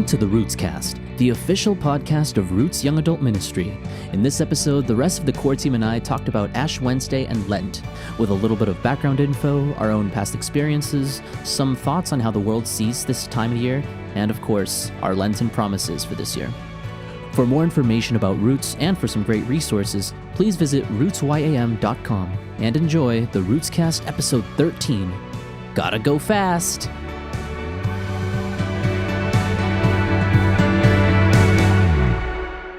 to the RootsCast, the official podcast of Roots Young Adult Ministry. In this episode, the rest of the core team and I talked about Ash Wednesday and Lent, with a little bit of background info, our own past experiences, some thoughts on how the world sees this time of year, and of course, our Lenten promises for this year. For more information about Roots and for some great resources, please visit rootsyam.com and enjoy the RootsCast Episode 13. Gotta go fast!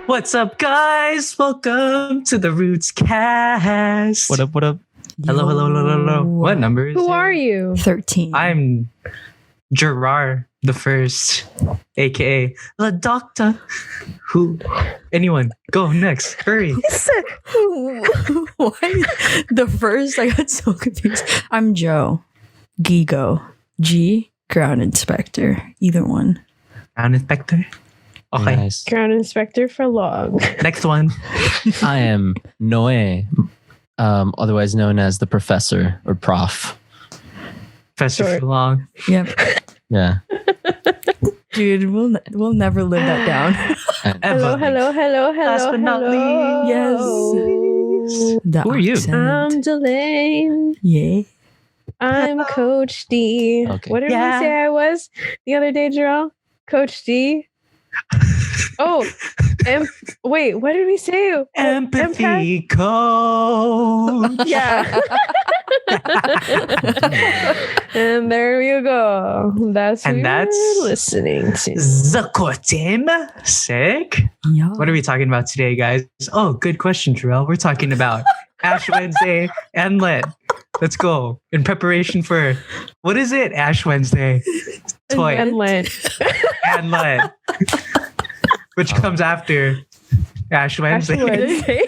What's up, guys? Welcome to the RootsCast. What up, what up? Hello. What number is it? Who are you? 13. I'm Gerard the First, aka the Doctor. Who? Anyone? Go next. Hurry. What? The first? I got so confused. I'm Joe. Gigo. G. Ground Inspector. Either one. Ground Inspector. Okay. Nice. Ground inspector for log. Next one. I am Noé, otherwise known as the Professor or Prof. Professor Short. Long. Yep. Yeah. Dude, we'll never live that down. Hello. Last but not least. Yes. The Who are you? accent. I'm Delane. Yeah. I'm Coach D. Okay. What did we say I was the other day, Jerome? Coach D. Oh, wait, what did we say? Empathy code. Yeah. And there you go. That's And what that's you're listening to. The core team. Sick. Yeah. What are we talking about today, guys? Oh, good question, Terrell. We're talking about Ash Wednesday and Lent. Let's go. In preparation for, what is it? Ash Wednesday. Toy. And Lent. And Lent. Which comes after Ash Wednesday. Ash Wednesday.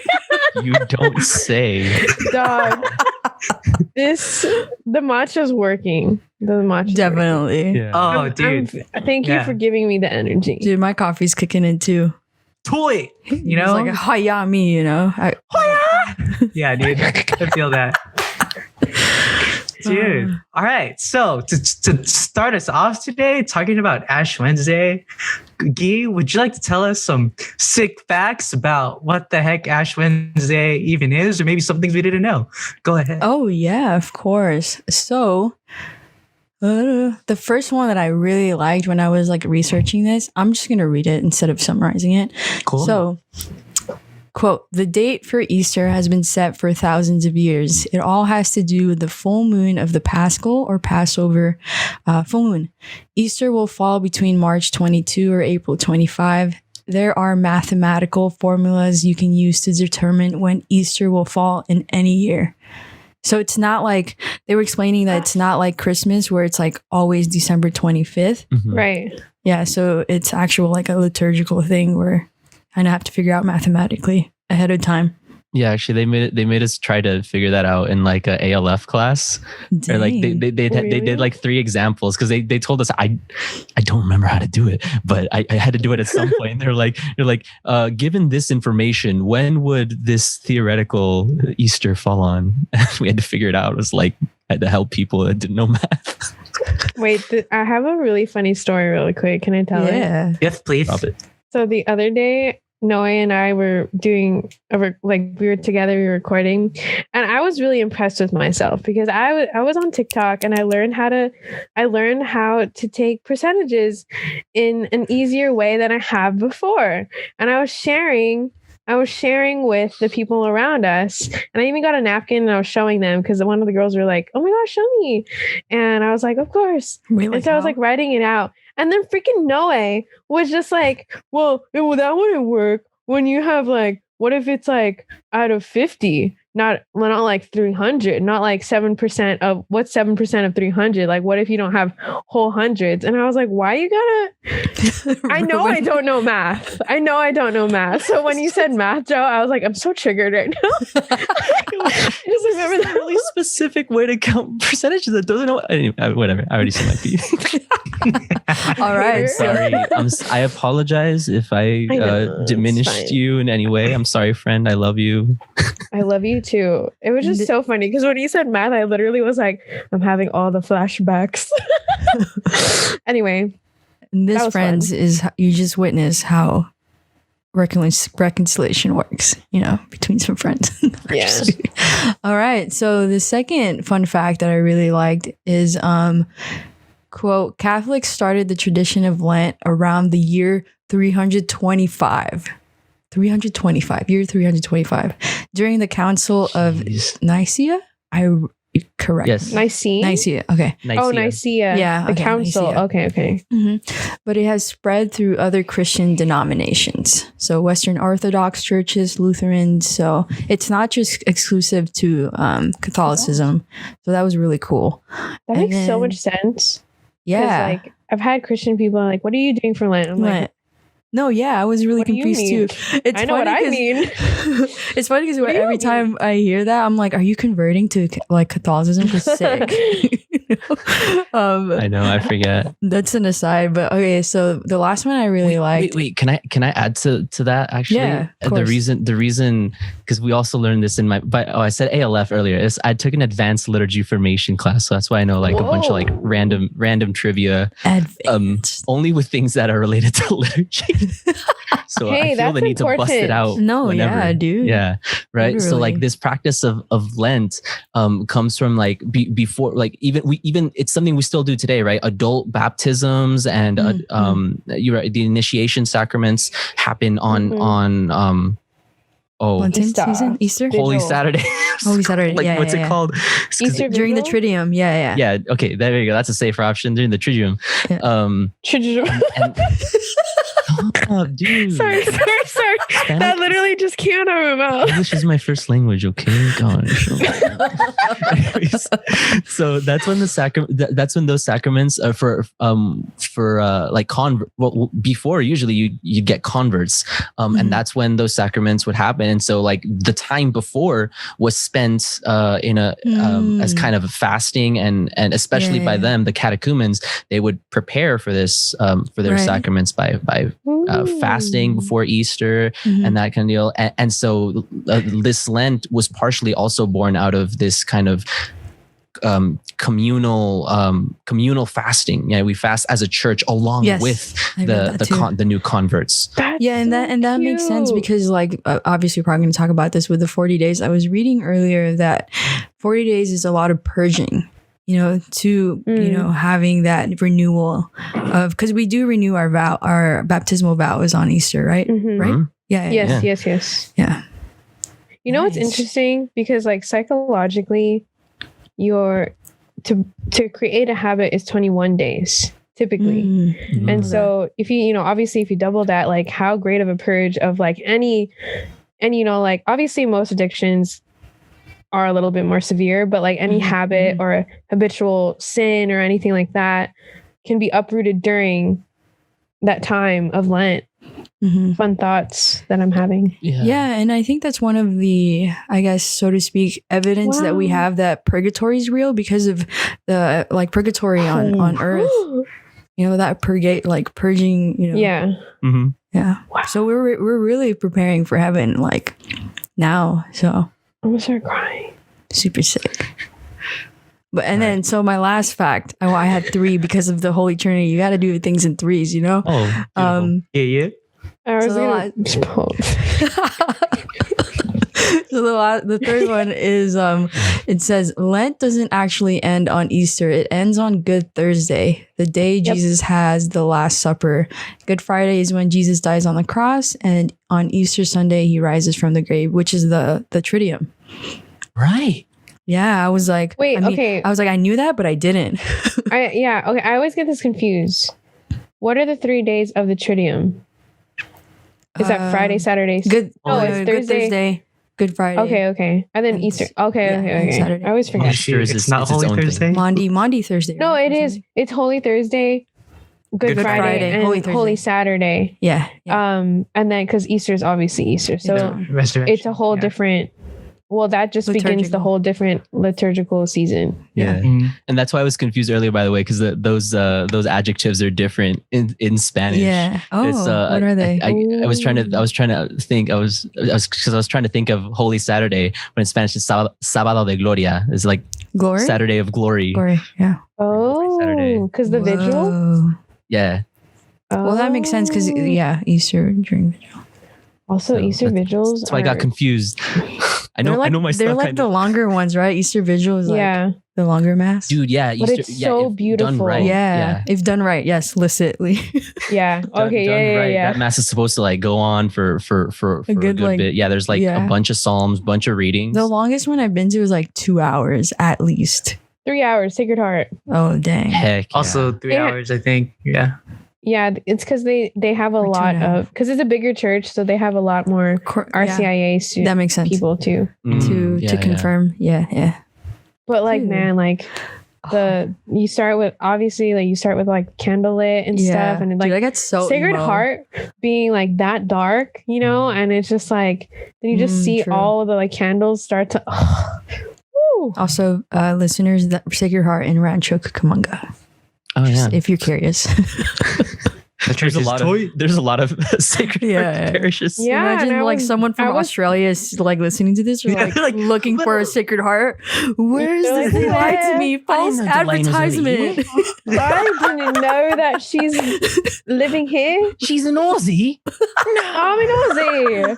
You don't say. Dog. The matcha's working. The matcha. Definitely. Yeah. Oh, dude. Thank you Yeah. for giving me the energy. Dude, my coffee's kicking in too. Toy. You It's know? like a hiya me, you know? Yeah, dude. I feel that. Dude. All right. So to start us off today, talking about Ash Wednesday, Guy, would you like to tell us some sick facts about what the heck Ash Wednesday even is, or maybe some things we didn't know? Go ahead. Oh, yeah, of course. So, the first one that I really liked when I was like researching this, I'm just going to read it instead of summarizing it. Cool. So, quote, the date for Easter has been set for thousands of years. It all has to do with the full moon of the Paschal or Passover full moon. Easter will fall between March 22 or April 25. There are mathematical formulas you can use to determine when Easter will fall in any year. So it's not like, they were explaining that it's not like Christmas where it's like always December 25th. Mhm. Right. Yeah, so it's actual like a liturgical thing where I have to figure out mathematically ahead of time. Yeah, actually, they made us try to figure that out in like a ALF class. Or like they Really? did like 3 examples because they told us I don't remember how to do it, but I had to do it at some point. And they're like given this information, when would this theoretical Easter fall on? We had to figure it out. It was like I had to help people that didn't know math. Wait, I have a really funny story really quick. Can I tell it? Yeah. Yes, please. Stop it. So the other day, Noe and I were we were together, we were recording, and I was really impressed with myself because I was on TikTok and I learned how to take percentages in an easier way than I have before. And I was sharing with the people around us, and I even got a napkin and I was showing them because one of the girls were like, "Oh my gosh, show me!" And I was like, "Of course." Wait, And so I was like writing it out. And then freaking Noe was just like, well, that wouldn't work when you have like, what if it's like out of 50, not like 300, not like 7% of what's 7% of 300? Like, what if you don't have whole hundreds? And I was like, why you gotta, I know I don't know math. So when you said math, Joe, I was like, I'm so triggered right now. Just remember that really specific way to count percentages that doesn't know. Anyway, whatever. I already said my piece. All right. Sorry. I apologize if I know, it's diminished fine. you in any way. I'm sorry, friend. I love you. I love you too. It was just so funny because when you said math, I literally was like, I'm having all the flashbacks. Anyway, And this, That was friends, fun. is you just witness how reconciliation works, between some friends. Yeah. All right. So the second fun fact that I really liked is, quote, Catholics started the tradition of Lent around the year 325. 325 during the Council of Jeez. Nicaea. Correct. Yes. Nicaea. Okay. Oh, Nicaea. Yeah, The okay, council. Nicaea. Okay. But it has spread through other Christian denominations. So Western Orthodox churches, Lutherans. So it's not just exclusive to Catholicism. So that was really cool. That And makes so then- much sense. 'Cause, Yeah. like, I've had Christian people like, what are you doing for Lent? I'm like, Lent. No, yeah, I was really What do you confused mean? too. It's I know what funny I 'cause- mean. It's funny because What do you every mean? time I hear that, I'm like, "Are you converting to like Catholicism?" For sick. I know, I forget. That's an aside, but okay. So the last one I really liked. Wait, can I add to that actually? Yeah, of The course. reason because we also learned this in my I said ALF earlier. I took an advanced liturgy formation class, so that's why I know like a bunch of like Whoa. random trivia Advanced. only with things that are related to liturgy. So I Hey, feel that's the need to bust it important. out. No, whenever. yeah, dude. Yeah, right. So Literally. like this practice of Lent comes from like before like even it's something we still do today, right? Adult baptisms and you're right, the initiation sacraments happen on Lenten Easter. season, Easter, Holy Vigil. Saturday. Holy Saturday. Like yeah, what's yeah, it yeah. called? Easter during the Vigil? Triduum. Yeah. Yeah. Okay. There you go. That's a safer option during the Triduum. Yeah. And oh, dude. sorry. That literally just came out of my mouth. English is my first language. Okay, gosh. Anyways, so that's when that's when those sacraments are for like before usually you'd get converts, and that's when those sacraments would happen. And so like the time before was spent in a as kind of a fasting and especially by them the catechumens, they would prepare for this for their Right. sacraments by fasting before Easter and that kind of deal. And so this Lent was partially also born out of this kind of communal fasting. Yeah, we fast as a church along Yes, with I read that too. the new converts. That's Yeah, and that makes sense cute. because like obviously we're probably going to talk about this with the 40 days. I was reading earlier that 40 days is a lot of purging, having that renewal of, because we do renew our baptismal vows on Easter, right? Mhm. Right? Mhm. Yeah. Yes. Yeah. You know what's Nice. interesting? Because like psychologically, to create a habit is 21 days typically. Mm. And so if you obviously if you double that, like how great of a purge of like any, and like obviously most addictions are a little bit more severe, but like any habit or habitual sin or anything like that can be uprooted during that time of Lent. Mhm. Fun thoughts that I'm having. Yeah, and I think that's one of the, I guess, so to speak, evidence that we Wow. have that purgatory is real because of the like purgatory on earth. That purging. Yeah. Mm-hmm. Yeah. Wow. So we're really preparing for heaven like now. So I'm gonna start crying. super sick. But then so my last fact, I had 3 because of the Holy Trinity. You got to do things in 3s, Oh, beautiful. Yeah. I was So the gonna the third one is it says Lent doesn't actually end on Easter. It ends on Good Thursday, the day Jesus has the Last Supper. Good Friday is when Jesus dies on the cross, and on Easter Sunday he rises from the grave, which is the Triduum. Right. Yeah, I was like, Wait, okay. I was like, I knew that, but I didn't. Okay. I always get this confused. What are the 3 days of the Triduum? Is that Friday, Saturday? Good. Oh, it's Good Thursday. Thursday. Good Friday. Okay. And then And Easter. yeah, Okay. and Saturday. I always Oh, forget. shoot, Easter is it's not its Holy own thing. Thursday. Monday Thursday. No, right? it Or is. something? It's Holy Thursday, Good Good Friday, Friday, and Holy Thursday. Holy Saturday. Yeah. And then because Easter is obviously Easter, so Yeah. Resurrection. it's a whole Yeah. different. Well, that just begins the Liturgical. whole different liturgical season. Yeah. Mm. And that's why I was confused earlier, by the way, because those adjectives are different in Spanish. Yeah. Oh, It's, what are they? I was trying to think. I was trying to think of Holy Saturday, when in Spanish it's Sábado de Gloria. It's like Glory. Saturday of glory. Glory. Yeah. Saturday. Oh, because the vigil. Whoa. Yeah. Well, that makes sense because Oh. Easter during vigil. Also, So Easter vigils. That's why I got are- confused. I know my They're stuff. like kind the of, longer ones, right? Easter vigil is like Yeah. the longer mass. dude. Yeah, But Easter. it's yeah, so if beautiful. Done right. yeah, if done right, yes, licitly. Yeah. Done, Okay. done Yeah. right. Yeah. That mass is supposed to like go on for a good, good like, bit. Yeah, there's like yeah. a bunch of psalms, bunch of readings. The longest one I've been to was like 2 hours at least. 3 hours. Sacred Heart. Oh dang! Heck, yeah. Also 3 Yeah. hours, I think. Yeah. Yeah, it's because they have a Or lot 2.5. of because it's a bigger church, so they have a lot more Yeah, RCIA that makes sense. people too. to Yeah, confirm. Yeah. But like, Dude. man, like you start with like candlelit and stuff, and Dude, like I get so Sacred emo. Heart being like that dark, and it's just like then you just see true. all the like candles start to. Woo. Also, listeners, that Sacred Heart in Rancho Cucamonga. Oh yeah. If you're curious. The church There's a is lot of there's a lot of sacred Yeah. parishes. Yeah, Imagine and I like was- someone from I was- Australia is like listening to this or Yeah, like, like, looking for a Sacred Heart. Where's They're this? like, They lied to "Yeah, me. False know Delane was in the advertisement. I didn't know that she's living here. She's an Aussie. I'm an Aussie.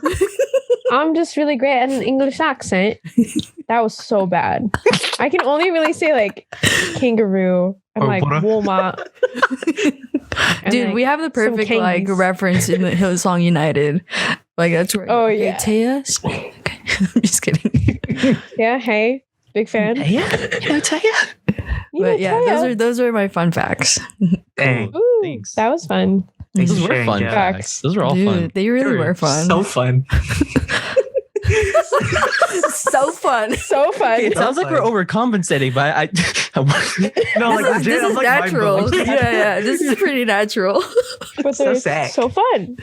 I'm just really great at an English accent. That was so bad. I can only really say like kangaroo and Or like Bora. Walmart. And, Dude, like, we have the some perfect like kangs. reference in the Hillsong United. Like that's where. Oh, okay, yeah. Taya. Okay. I'm just kidding. Yeah, hey, big fan. Yeah, tell ya. But yeah, Taya. those are my fun facts. Dang. Ooh, Thanks. that was fun. Thanks Those for were sharing, fun Jeff. facts. Those were all Dude, fun. they really They were fun. So fun. so fun. So fun. It sounds like we're overcompensating, but I No, like legit, This I'm is like natural. mind-blown. Oh This is pretty natural. But So they're sick. so fun.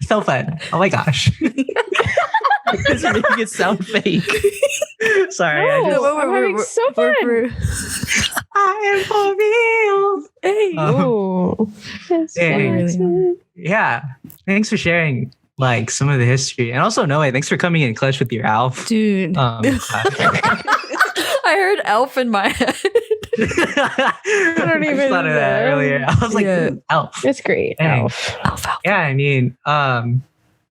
So fun. Oh my gosh. it's making it sound fake. Sorry, No. I just I'm having so fun. I am for real. Hey. Ooh. It's Yeah, fun. Yeah. Thanks for sharing like some of the history. And also Noe, thanks for coming in clutch with your Alf. Dude. I heard elf in my head. I don't even thought of that know. earlier. I was like, Yeah. Alf. It's great. Dang. Elf. Elf. Yeah, I mean,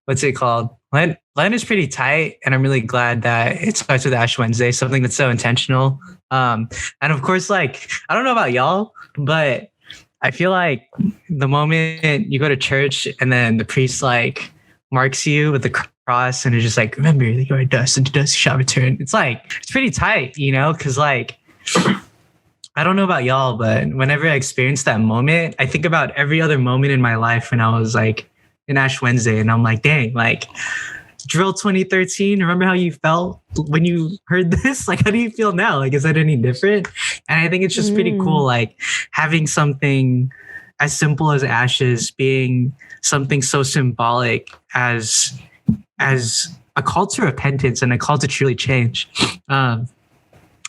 what's it called? Lent is pretty tight, and I'm really glad that it starts with Ash Wednesday, something that's so intentional. And of course, like, I don't know about y'all, but I feel like the moment you go to church and then the priest like marks you with the cross and it's just like, remember that you are dust and to dust you shall return. It's like, it's pretty tight, because like, I don't know about y'all, but whenever I experience that moment, I think about every other moment in my life when I was like in Ash Wednesday, and I'm like, dang, like Drill 2013. Remember how you felt when you heard this? Like, how do you feel now? Like, is that any different? And I think it's just pretty cool, like having something as simple as ashes being something so symbolic as a call to repentance and a call to truly change.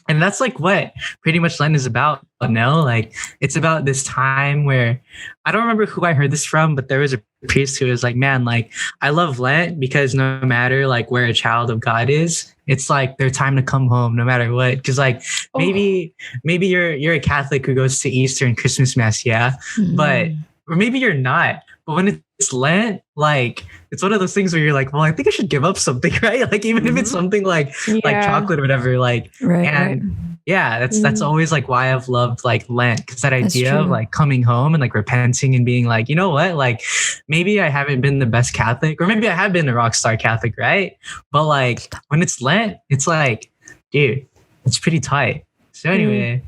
And that's like what pretty much Lent is about, like it's about this time where I don't remember who I heard this from, but there was a priest who was like, man, like I love Lent because no matter like where a child of God is, it's like their time to come home no matter what. Because like maybe you're a Catholic who goes to Easter and Christmas Mass, yeah, but or maybe you're not. But when it's Lent, like it's one of those things where you're like, well, I think I should give up something, right? Like even if it's something like chocolate or whatever, like Right. yeah, that's always like why I've loved like Lent, because that That's idea of true. like coming home and like repenting and being like, you know what, like maybe I haven't been the best Catholic, or maybe I have been a rock star Catholic, right? But like when it's Lent, it's like, dude, it's pretty tight. So anyway,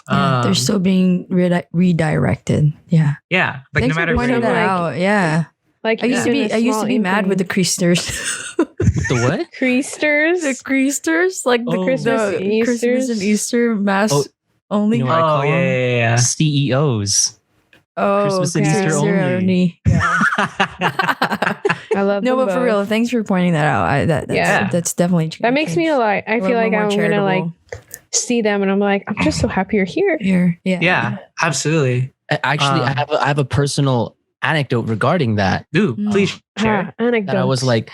Yeah, they're still being redirected. Yeah. yeah, like Thanks no matter for where pointing you that like- out. Yeah. Like I used to be mad with the Creasters. The what? Creasters. The Creasters, like the Oh. Christmas the and Christmas Easters. and Easter mass Oh, only. you know what I Oh call yeah, them? yeah, CEOs. Oh, Christmas and Easter only. Yeah. yeah. I love No, them but for both. real, thanks for pointing that out. Yeah. That's definitely That makes me like I feel like I'm gonna like see them and I'm like, I'm just so happy you're here. here. Yeah. Yeah, absolutely. Actually, I have a personal anecdote regarding that. Ooh, Mm. please share. Anecdote. That I was like,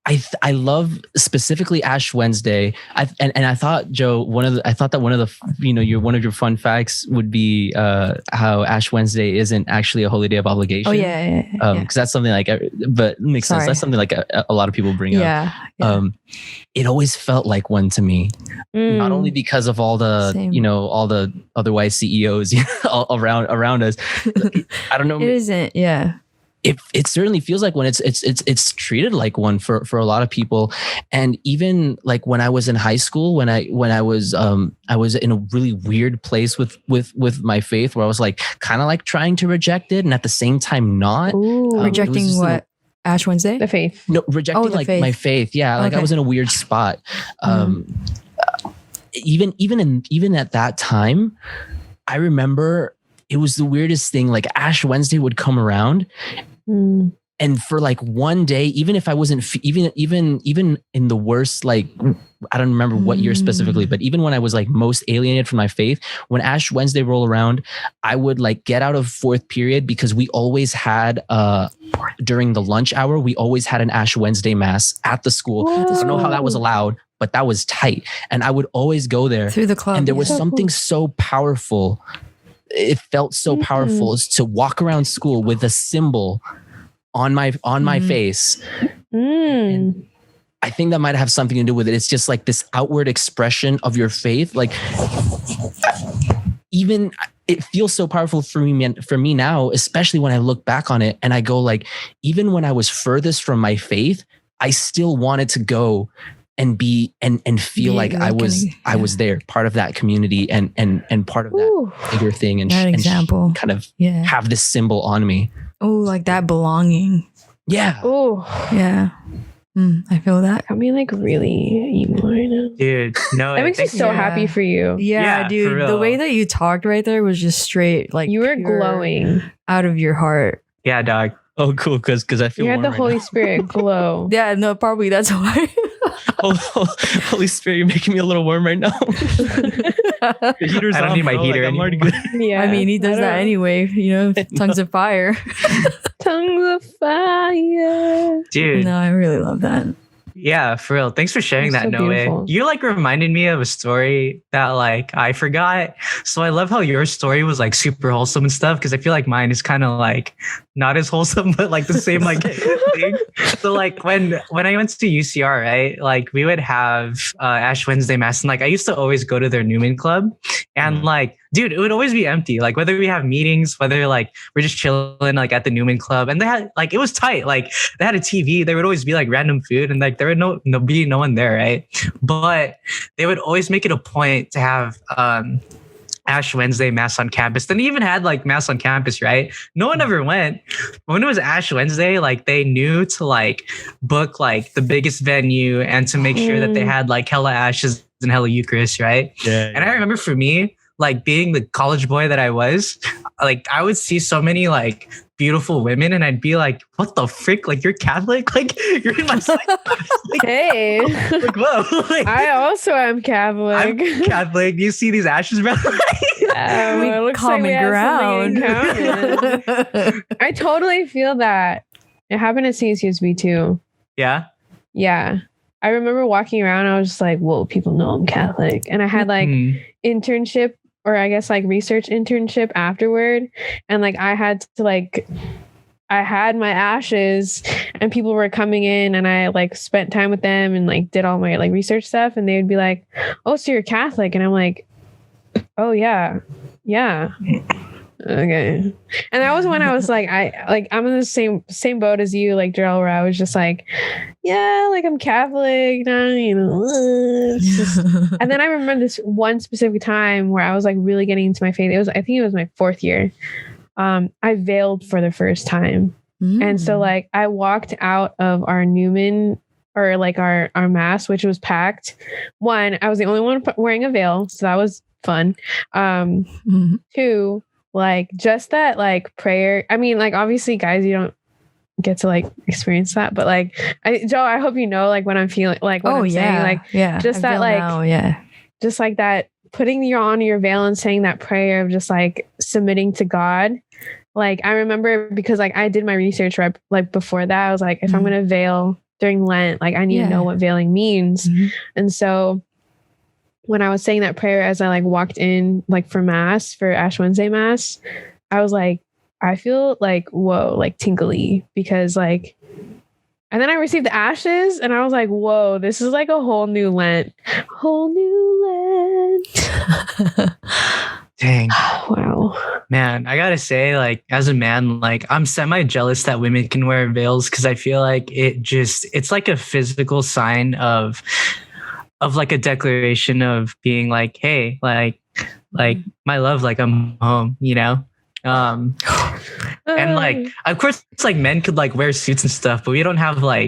I I love specifically Ash Wednesday. And I thought, Joe, one of the one of your fun facts would be how Ash Wednesday isn't actually a holy day of obligation. Oh yeah. Because that's something like, but it makes sense. That's something like a lot of people bring up. Yeah. It always felt like one to me, not only because of all the all the other white CEOs all around us. I don't know. It isn't. Yeah. It certainly feels like one. It's treated like one for a lot of people. And even like when I was in high school, when I was in a really weird place with my faith, where I was like kind of like trying to reject it and at the same time not. Rejecting what? Ash Wednesday? The faith. No, rejecting like faith. My faith. Yeah. Like I was in a weird spot. Even at that time, I remember it was the weirdest thing. Like Ash Wednesday would come around, and for like one day, even if I wasn't even in the worst, like I don't remember what year specifically, but even when I was like most alienated from my faith, when Ash Wednesday roll around, I would like get out of fourth period, because we always had during the lunch hour, we always had an Ash Wednesday mass at the school. I don't know how that was allowed, but that was tight. And I would always go there through the club. And there was something so powerful. It felt so powerful to walk around school with a symbol on my face. And I think that might have something to do with it. It's just like this outward expression of your faith. Like even it feels so powerful for me now, especially when I look back on it and I go like, even when I was furthest from my faith, I still wanted to go and be and feel like I was there, part of that community and part of that bigger thing and example kind of have this symbol on me. Oh, like that belonging. Yeah. Oh yeah. I feel that. Got me like really emo right now. Dude, no. That makes me so happy for you. Yeah, dude. The way that you talked right there was just straight, like you were glowing out of your heart. Yeah, dog. Oh, cool. Because I feel you had the Holy Spirit glow. Yeah, no, probably that's why. Holy Spirit, you're making me a little warm right now. I don't need my heater anymore. Yeah, I mean, he does that anyway. Tongues of fire. Tongues of fire. Dude. No, I really love that. Yeah, for real. Thanks for sharing that, Noe. You like reminded me of a story that like I forgot. So I love how your story was like super wholesome and stuff, because I feel like mine is kind of like not as wholesome, but like the same like thing. So like when I went to UCR, right? Like we would have Ash Wednesday mass, and like I used to always go to their Newman Club, and like, dude, it would always be empty. Like whether we have meetings, whether like we're just chilling like at the Newman Club, and they had like, it was tight. Like they had a TV. There would always be like random food, and like there would no one there, right? But they would always make it a point to have Ash Wednesday mass on campus. Then they even had like mass on campus, right? No one ever went. When it was Ash Wednesday, like they knew to like book like the biggest venue and to make sure that they had like hella ashes and hella Eucharist, right? Yeah. And I remember for me, like being the college boy that I was, like I would see so many like beautiful women and I'd be like, what the frick? Like you're Catholic? Like you're in my side. Like, hey. Like, whoa. Like, I also am Catholic. I'm Catholic. You see these ashes, bro? It looks common like we ground. have something in common. I totally feel that. It happened at CSUSB too. Yeah? Yeah. I remember walking around, I was just like, whoa, people know I'm Catholic. And I had like internship, or I guess like research internship afterward. And like I had to like, I had my ashes and people were coming in and I like spent time with them and like did all my like research stuff. And they would be like, oh, so you're Catholic. And I'm like, oh yeah. Yeah. Okay. And that was when I was like, I'm in the same boat as you, like Jarrell, where I was just like, yeah, like I'm Catholic now, you know. And then I remember this one specific time where I was like really getting into my faith. I think it was my 4th year. I veiled for the first time. And so like I walked out of our Newman, or like our mass, which was packed. One, I was the only one wearing a veil, so that was fun. 2, like just that like prayer. I mean, like obviously guys, you don't get to like experience that, but like Joe, I hope you know like what I'm feeling, like what I'm saying, like just that like just like that putting on your veil and saying that prayer of just like submitting to God. Like I remember because like I did my research right like before that, I was like, if I'm gonna veil, during Lent. Like I need to know what veiling means. And so when I was saying that prayer as I like walked in like for Mass, for Ash Wednesday Mass, I was like, I feel like, whoa, like tingly, because like, and then I received the ashes and I was like, whoa, this is like a whole new Lent. Dang. Wow. Man, I gotta say, like, as a man, like, I'm semi-jealous that women can wear veils, because I feel like it's like a physical sign of like a declaration of being like, hey, like my love, like I'm home, you know? And like, of course, it's like men could like wear suits and stuff, but we don't have a veil.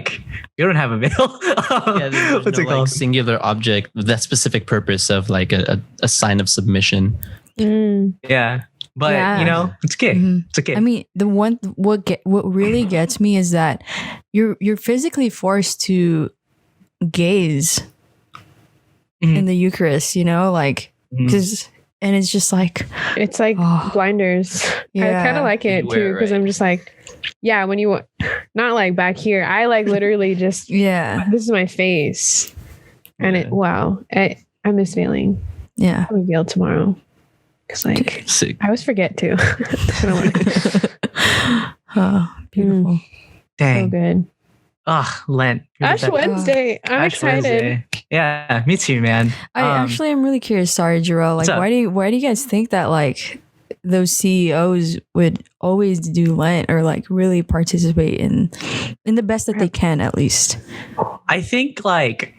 There's What's no it called? like singular object with that specific purpose of like a sign of submission. Yeah. But you know, it's okay. It's okay. I mean, what really gets me is that you're physically forced to gaze in the Eucharist, you know, like because and it's just like it's like blinders. Yeah. I kind of like it too, because I'm just like, yeah, when you not like back here, I like literally just this is my face, and I miss veiling. Yeah, I'll be veiled tomorrow. Cause like Sick. I always forget to. I don't want to. Oh, beautiful. Dang. So good. Lent. Ash Wednesday. I'm Ash excited. Wednesday. Yeah, me too, man. I actually am really curious. Sorry, Jarrell. Like, why do you guys think that like those CEOs would always do Lent or like really participate in the best that they can, at least? I think like,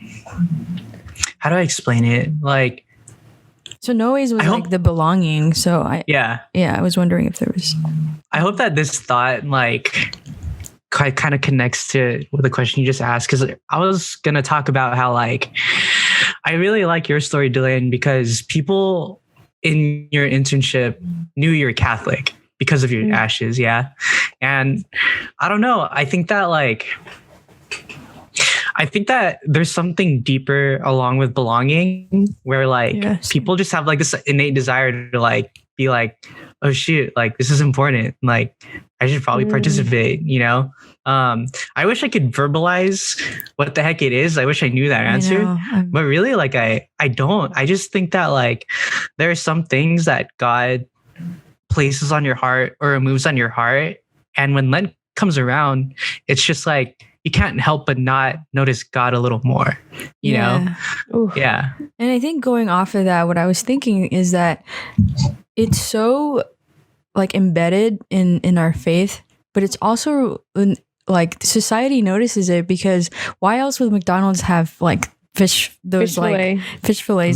how do I explain it? Like, so Noe's was like the belonging. So I was wondering if there was. I hope that this thought like kind of connects to the question you just asked, because I was gonna talk about how like I really like your story, Dylan, because people in your internship knew you're Catholic because of your ashes, and I don't know. I think that there's something deeper along with belonging, where like people just have like this innate desire to like be like, oh shoot, like this is important, like I should probably participate, you know? I wish I could verbalize what the heck it is. I wish I knew that answer, but really like I don't. I just think that like there are some things that God places on your heart or moves on your heart, and when Lent comes around, it's just like you can't help but not notice God a little more, you know? Oof. Yeah. And I think going off of that, what I was thinking is that it's so like embedded in our faith, but it's also like society notices it, because why else would McDonald's have like fish fillets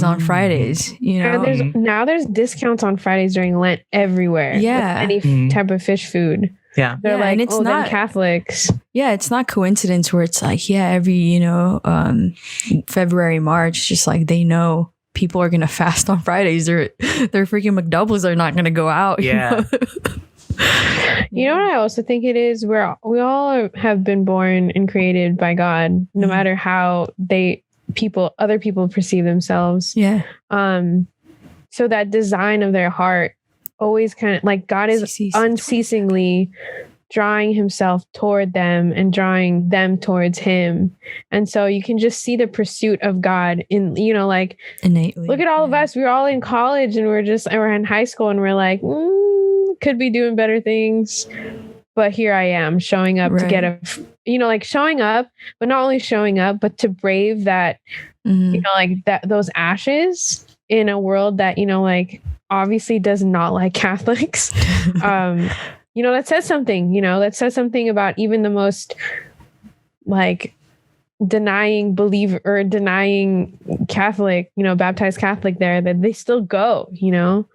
on Fridays, you know? And there's discounts on Fridays during Lent everywhere. Yeah. With any type of fish food. Yeah. They're like, and it's not them Catholics. Yeah, it's not coincidence where it's like, every, you know, February, March, just like they know people are gonna fast on Fridays, or their freaking McDoubles are not gonna go out. Yeah. You know what I also think it is? We all have been born and created by God, no matter how other people perceive themselves. Yeah. So that design of their heart always kind of like God is unceasingly drawing himself toward them and drawing them towards him. And so you can just see the pursuit of God in, you know, like innately. Look at all of us. We're all in college and we're in high school and we're like, could be doing better things. But here I am showing up to get showing up, but not only showing up, but to brave that, you know, like those ashes in a world that, you know, like obviously does not like Catholics. You know, that says something, about even the most like denying Catholic, you know, baptized Catholic there, that they still go, you know.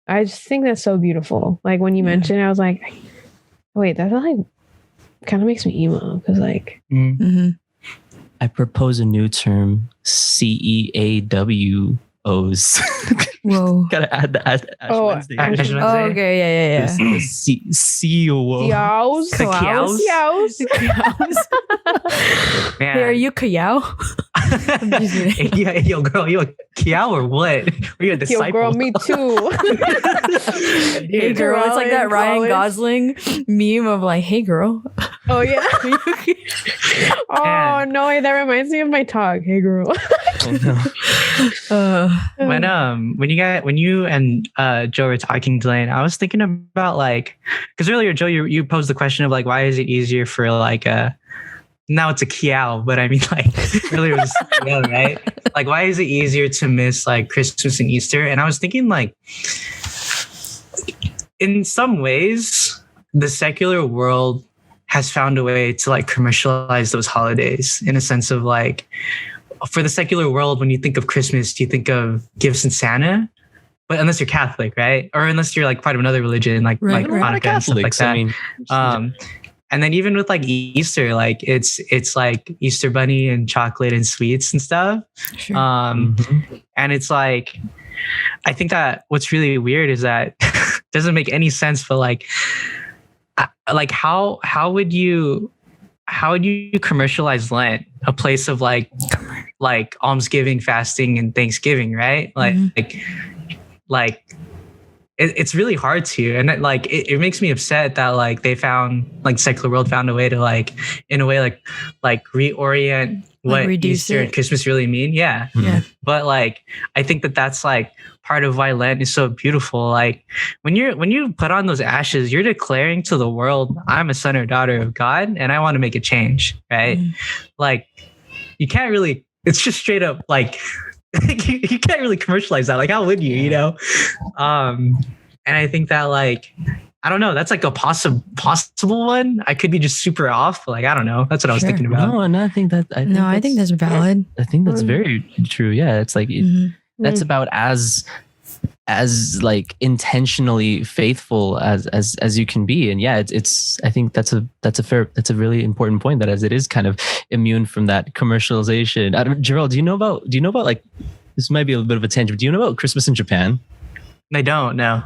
I just think that's so beautiful. Like when you mentioned it, I was like, wait, that like kind of makes me emo, because like I propose a new term, CEAWOs. Whoa. Gotta add the Ash Wednesday. Ash Wednesday. Oh, okay, yeah. CEO. Yows. Man. Hey, are you Kayao? just kidding. Yo, girl, you a Kiao or what? Are you a disciple? Yo, girl, me too. Hey girl, it's like that Ryan Gosling meme of like, hey girl. Oh yeah. Oh no, that reminds me of my talk. Hey girl. When you and Joe were talking, Delane, I was thinking about like, because earlier Joe, you posed the question of like, why is it easier for like now it's a Kiao, but I mean like earlier it was Kiao, right? Like, why is it easier to miss like Christmas and Easter? And I was thinking like, in some ways, the secular world has found a way to like commercialize those holidays in a sense of like, for the secular world, when you think of Christmas, you think of gifts and Santa, but unless you're Catholic, right? Or unless you're like part of another religion, like Hanukkah and stuff like that. I mean, and then even with like Easter, like it's like Easter bunny and chocolate and sweets and stuff. Sure. And it's like, I think that what's really weird is that doesn't make any sense, but like how would you commercialize Lent, a place of like almsgiving, fasting, and Thanksgiving, right? Like it's really hard to, and it makes me upset that like they found, like secular world found a way to like in a way like reorient what Easter and Christmas really mean. Yeah. But like I think that's like part of why Lent is so beautiful. Like when you put on those ashes, you're declaring to the world, I'm a son or daughter of God and I want to make a change, right? Like you can't really, it's just straight up like you can't really commercialize that. Like how would you know? And I think that like, I don't know, that's like a possible one. I could be just super off, but like I don't know. That's what I was thinking about. No, and I think that's valid. I think that's very true. Yeah, it's like that's about as like intentionally faithful as you can be. And yeah, it's I think that's a really important point, that as it is kind of immune from that commercialization. Jarrell, do you know about like, this might be a little bit of a tangent, but do you know about Christmas in Japan? I don't know.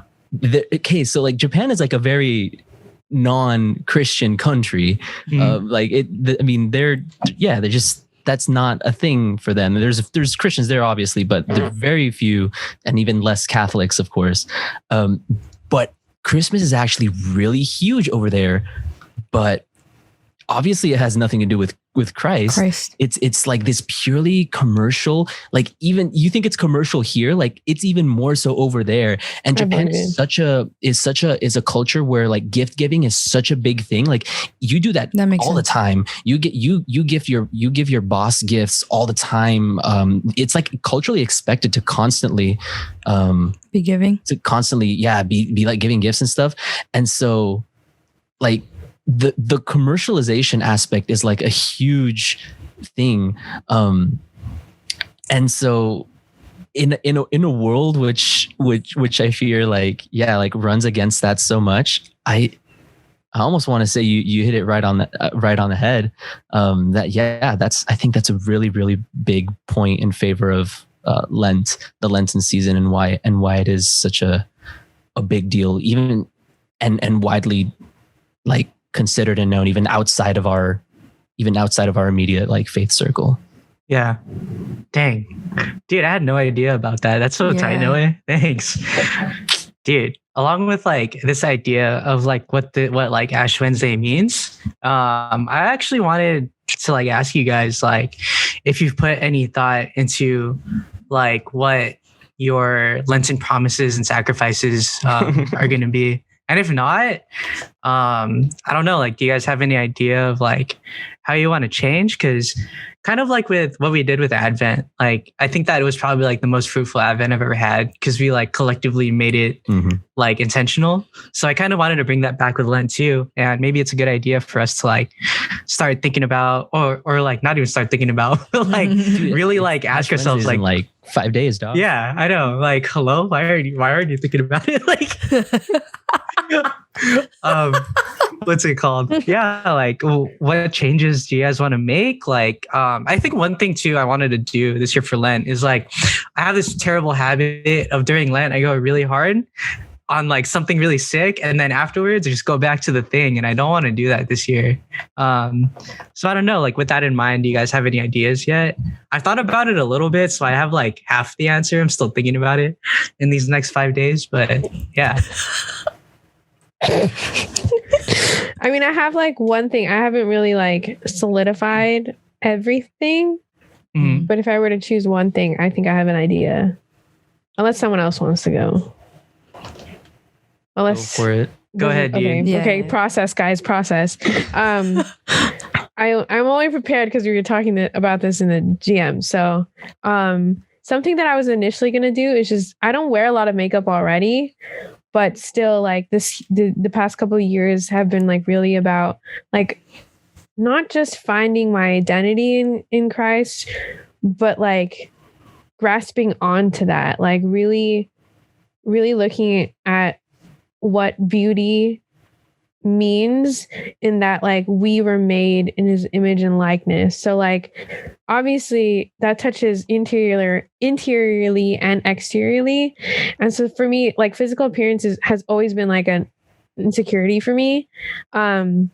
Okay, so like Japan is like a very non-Christian country. They're just, that's not a thing for them. There's Christians there obviously, but there are very few, and even less Catholics, of course. But Christmas is actually really huge over there. But obviously, it has nothing to do with Christ. It's like this purely commercial. Like even you think it's commercial here, like it's even more so over there. And Japan is a culture where like gift giving is such a big thing. Like you do that all the time. You give your boss gifts all the time. It's like culturally expected to constantly be giving, to constantly be like giving gifts and stuff. And so like the commercialization aspect is like a huge thing. And so in a world which I fear like runs against that so much, I almost want to say you hit it right on the head. I think that's a really, really big point in favor of Lent, the Lenten season, and why it is such a big deal, even and widely like considered and known even outside of our immediate like faith circle. Yeah. Dang. Dude, I had no idea about that. That's so tight, Noah. Thanks. Dude, along with like this idea of like what like Ash Wednesday means, I actually wanted to like ask you guys like if you've put any thought into like what your Lenten promises and sacrifices are going to be. And if not, I don't know, like, do you guys have any idea of like how you want to change? Because kind of like with what we did with Advent, like, I think that it was probably like the most fruitful Advent I've ever had because we like collectively made it like intentional. So I kind of wanted to bring that back with Lent too. And maybe it's a good idea for us to like start thinking about or like not even start thinking about, but like really like ask ourselves like 5 days, dog. Yeah, I know. Like, hello, why aren't you thinking about it? Like, what's it called? Yeah, like, what changes do you guys want to make? Like, I think one thing too I wanted to do this year for Lent is like, I have this terrible habit of during Lent I go really hard on like something really sick, and then afterwards I just go back to the thing. And I don't want to do that this year. So I don't know, like with that in mind, do you guys have any ideas yet? I thought about it a little bit, so I have like half the answer. I'm still thinking about it in these next 5 days, but yeah. I mean, I have like one thing. I haven't really like solidified everything, Mhm. but if I were to choose one thing, I think I have an idea. Unless someone else wants to go. Go Unless for it. Go ahead, okay, dude. Yeah. okay, process, guys, process. I'm only prepared because we were talking about this in the GM. So, something that I was initially gonna do is just I don't wear a lot of makeup already, but still, like the past couple of years have been like really about like not just finding my identity in Christ, but like grasping onto that, like really, really looking at what beauty means in that like we were made in his image and likeness. So like obviously that touches interiorly and exteriorly. And so for me, like physical appearances has always been like an insecurity for me. And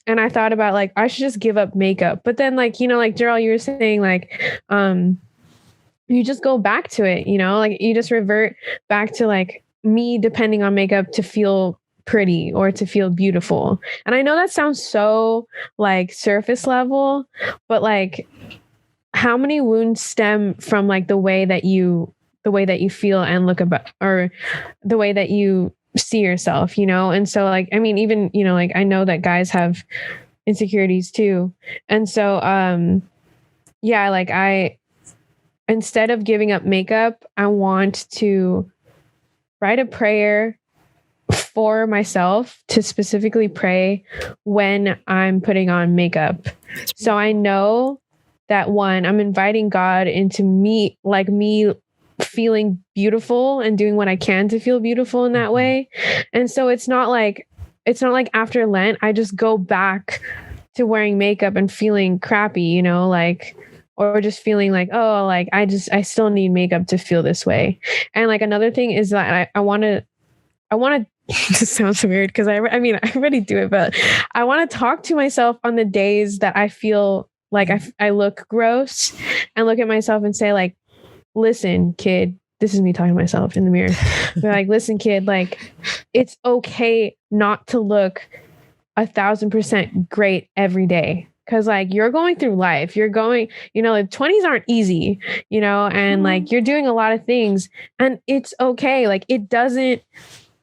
I thought about like I should just give up makeup. But then like, like Gerald, you were saying like you just go back to it, like you just revert back to like me depending on makeup to feel pretty or to feel beautiful. And I know that sounds so like surface level, but like how many wounds stem from like the way that you feel and look about, or the way that you see yourself, And so like, I mean, even, like I know that guys have insecurities too. And so, yeah, like instead of giving up makeup, I want to write a prayer for myself to specifically pray when I'm putting on makeup. So I know that one, I'm inviting God into me feeling beautiful and doing what I can to feel beautiful in that way. And so it's not like after Lent, I just go back to wearing makeup and feeling crappy, like, or just feeling like, oh, like I still need makeup to feel this way. And like another thing is that I want to this sounds weird because I mean, I already do it, but I want to talk to myself on the days that I feel like I look gross and look at myself and say like, listen, kid, this is me talking to myself in the mirror. But like, listen, kid, like it's okay not to look 1,000% great every day. Cause like you're going through life, you're going, like 20s aren't easy, and like you're doing a lot of things and it's okay. Like it doesn't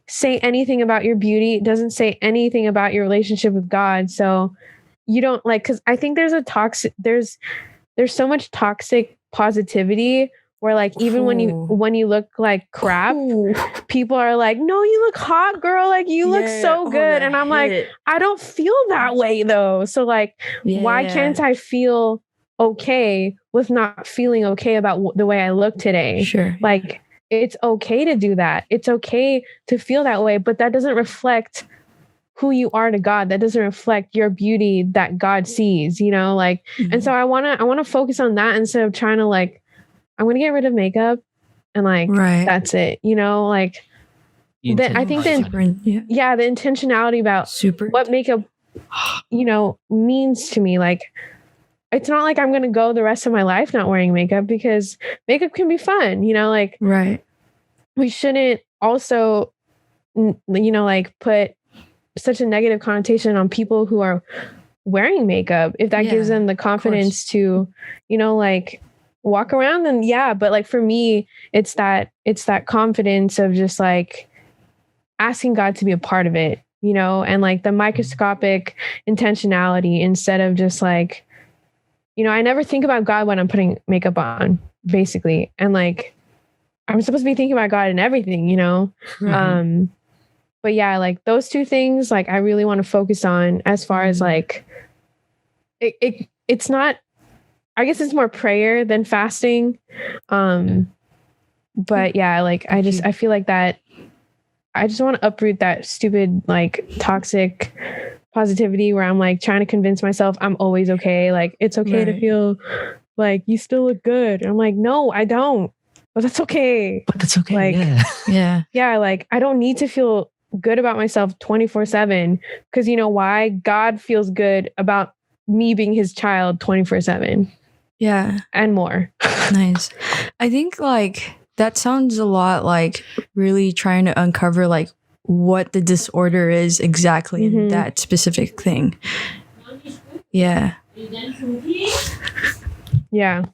say anything about your beauty. It doesn't say anything about your relationship with God. So you don't like, cause I think there's so much toxic positivity where like, even when you look like crap, people are like, no, you look hot, girl. Like you look so good. And I'm like, I don't feel that way though. So like, why can't I feel okay with not feeling okay about the way I look today? Sure. Like it's okay to do that. It's okay to feel that way, but that doesn't reflect who you are to God. That doesn't reflect your beauty that God sees, like, and so I want to focus on that instead of trying to like, I'm going to get rid of makeup and like, that's it, like I think the intentionality about what makeup, means to me. Like, it's not like I'm going to go the rest of my life not wearing makeup because makeup can be fun, like, we shouldn't also, like put such a negative connotation on people who are wearing makeup. If that gives them the confidence to, like walk around, then but like for me, it's that confidence of just like asking God to be a part of it, and like the microscopic intentionality instead of just like, I never think about God when I'm putting makeup on, basically. And like, I'm supposed to be thinking about God in everything, but yeah, like those two things, like I really want to focus on as far as like, it's not, I guess it's more prayer than fasting. But yeah, like I feel like that I just want to uproot that stupid, like toxic positivity where I'm like trying to convince myself I'm always okay. Like it's okay to feel like you still look good. And I'm like, no, I don't. but that's okay. But that's okay. Like, yeah. Yeah. Yeah, like I don't need to feel good about myself 24/7 because you know why? God feels good about me being his child 24/7 Yeah. and more. Nice. I think like that sounds a lot like really trying to uncover like what the disorder is exactly in Mhm. that specific thing. Yeah. Yeah.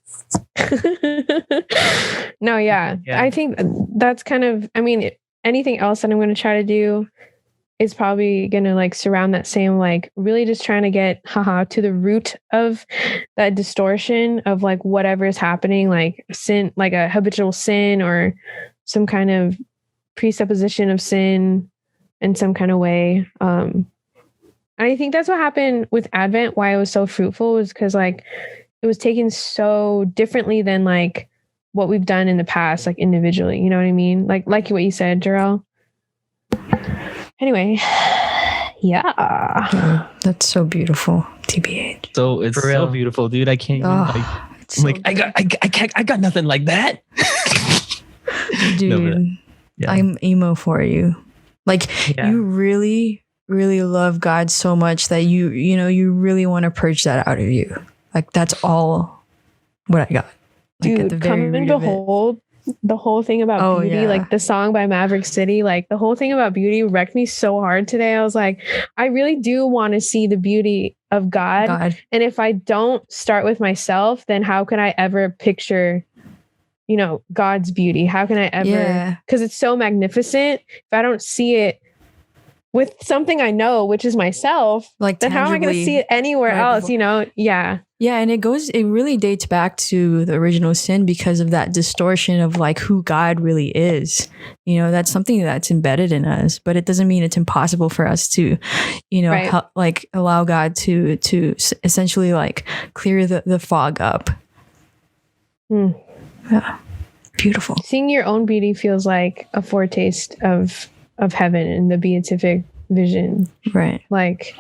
No, yeah. Yeah. I think that's kind of, I mean, anything else that I'm going to try to do is probably going to like surround that same, like really just trying to get to the root of that distortion of like whatever is happening, like sin, like a habitual sin or some kind of presupposition of sin in some kind of way. And I think that's what happened with Advent, why it was so fruitful was because like it was taken so differently than like what we've done in the past, like individually, you know what I mean? Like what you said, Jarrell. Anyway, yeah. Oh, that's so beautiful. TBH. So it's For so real. beautiful, dude. I can't even like, It's I'm so like I got nothing like that. dude, No, but, yeah. I'm emo for you. Like Yeah. you really, really love God so much that you know, you really want to purge that out of you. Like that's all what I got. Like at the Dude, very come and root of it. behold the whole thing about Oh, beauty, yeah. like the song by Maverick City, like the whole thing about beauty wrecked me so hard today. I was like, I really do want to see the beauty of God. And if I don't start with myself, then how can I ever picture, you know, God's beauty? How can I ever? Yeah. Because it's so magnificent. If I don't see it with something I know, which is myself, Like then how am I going to tangibly see it anywhere right else? before- You know? Yeah. Yeah, and it really dates back to the original sin because of that distortion of like who God really is. You know, that's something that's embedded in us, but it doesn't mean it's impossible for us to, you know, Right. like allow God to essentially like clear the fog up. Hmm. Yeah. Beautiful. Seeing your own beauty feels like a foretaste of heaven and the beatific vision. Right. Like,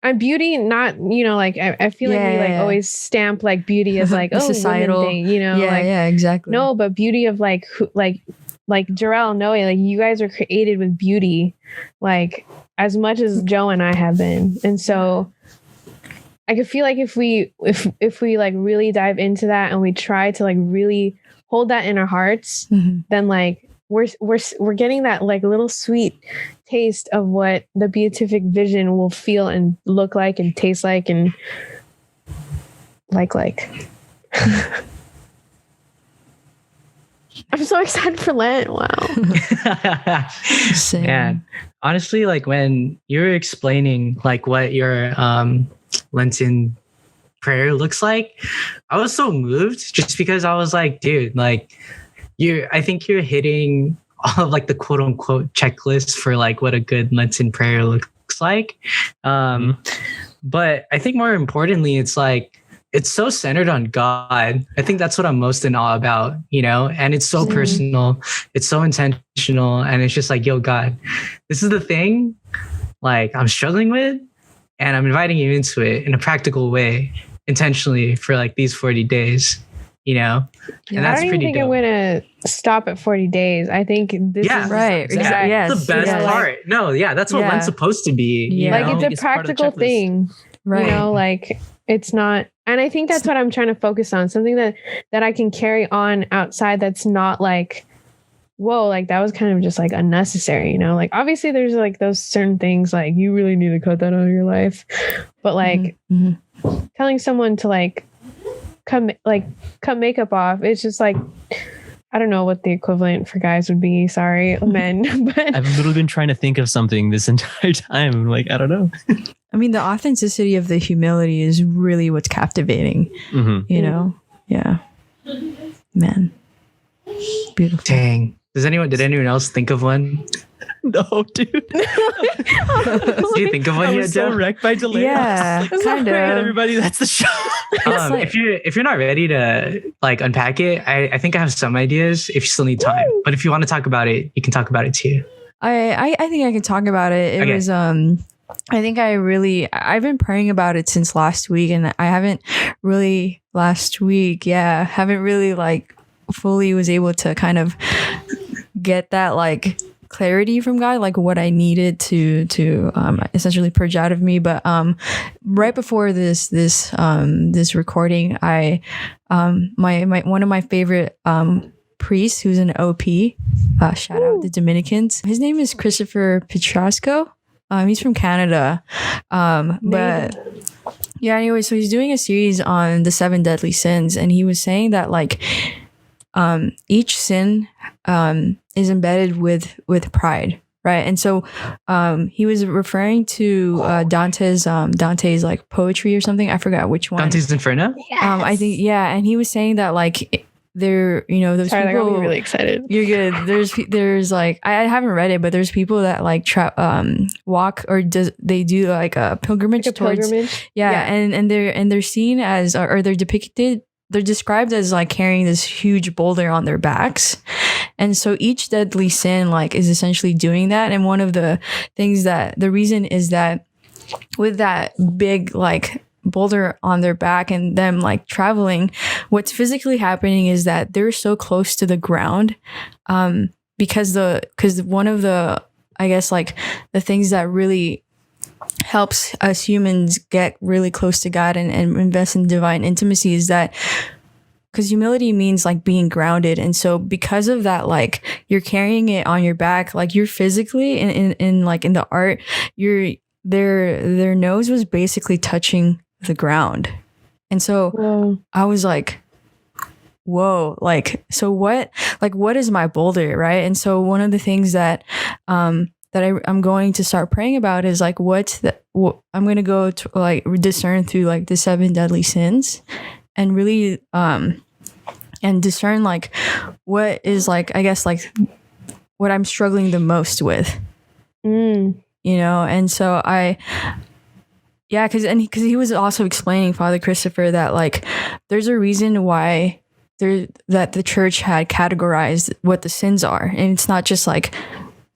and beauty, not, you know, like I feel like we like Yeah. always stamp like beauty as like The societal women thing, you know, yeah, like yeah, exactly. no, but beauty of like who, like Jarrell, Noe, like you guys are created with beauty, like as much as Joe and I have been, and so I could feel like if we like really dive into that and we try to like really hold that in our hearts, Mhm. then like we're getting that like little sweet taste of what the beatific vision will feel and look like and taste like and like. I'm so excited for Lent. Wow. Same. Man, honestly, like when you were explaining like what your Lenten prayer looks like, I was so moved just because I was like, dude, like I think you're hitting all of like the quote unquote checklist for like what a good Lenten prayer looks like. But I think more importantly, it's like, it's so centered on God. I think that's what I'm most in awe about, you know, and it's so personal. It's so intentional. And it's just like, yo, God, this is the thing like I'm struggling with, and I'm inviting you into it in a practical way, intentionally for like these 40 days, you know? Yeah, And that's I don't even pretty think dope. I'm gonna stop at 40 days. I think this Yeah, is Right. Exactly. Yes. That's the best Yeah. part. No, yeah, that's what Yeah. Lent's supposed to be. You Yeah. like know? it's a It's part of the practical checklist. thing. Right. You know, like it's not, and I think that's what I'm trying to focus on. Something that I can carry on outside that's not like, whoa, like that was kind of just like unnecessary, you know? Like obviously there's like those certain things like you really need to cut that out of your life. But like Mhm. telling someone to like cut makeup off, it's just like, I don't know what the equivalent for guys would be. Sorry, men. But I've literally been trying to think of something this entire time. Like, I don't know. I mean, the authenticity of the humility is really what's captivating, Mhm. you know? Yeah. Man. Beautiful. Dang. Did anyone else think of one? No, dude. Did you think of I one yet, was so Joe? wrecked by delay. Yeah, I was like, kind "All right, of. everybody, that's the show. like- If you're not ready to like unpack it, I think I have some ideas if you still need time. But if you want to talk about it, you can talk about it too. I think I can talk about it. It Okay. was I think I've been praying about it since last week, and I haven't really like fully was able to kind of get that like clarity from God, like what I needed to essentially purge out of me. But right before this recording, I my one of my favorite priests, who's an OP, shout out the Dominicans. His name is Christopher Petrasco. He's from Canada, but yeah. Anyway, so he's doing a series on the 7 deadly sins, and he was saying that like each sin is embedded with pride, right? And so he was referring to Dante's like poetry or something. I forgot which one. Dante's Inferno. I think, yeah. And he was saying that like there, you know, those Sorry, that got people me really excited. You're good. There's like I haven't read it, but there's people that like walk or they do like a pilgrimage Like a towards pilgrimage? yeah. And they're seen as or they're depicted. They're described as like carrying this huge boulder on their backs. And so each deadly sin like is essentially doing that. And one of the things that the reason is that with that big like boulder on their back and them like traveling, what's physically happening is that they're so close to the ground because one of the, I guess like the things that really helps us humans get really close to God and invest in divine intimacy is that because humility means like being grounded. And so because of that, like you're carrying it on your back, like you're physically in like in the art, their nose was basically touching the ground. And so Whoa. I was like, whoa, like, so what is my boulder? Right. And so one of the things that I'm going to start praying about is like, I'm going to go to like discern through like the 7 deadly sins and really, and discern like what is like, I guess like what I'm struggling the most with, you know? And so because he was also explaining, Father Christopher, that like there's a reason why that the church had categorized what the sins are, and it's not just like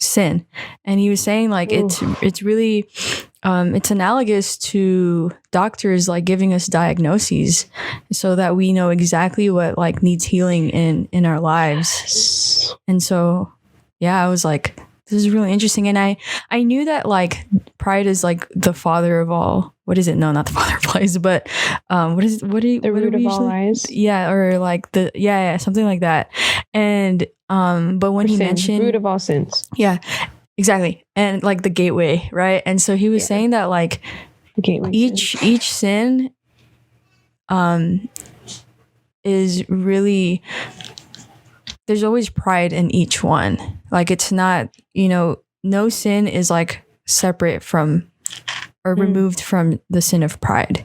sin. And he was saying like it's really it's analogous to doctors like giving us diagnoses so that we know exactly what like needs healing in our lives. And so yeah, I was like, this is really interesting. And I knew that like pride is like the father of all. What is it? No, not the father of lies, but what is it? The root of all lies. Yeah, or like something like that. And but when he mentioned root of all sins. Yeah, exactly. And like the gateway, right? And so he was saying that like each sin is really, there's always pride in each one. Like it's not, you know, no sin is like separate from or removed from the sin of pride.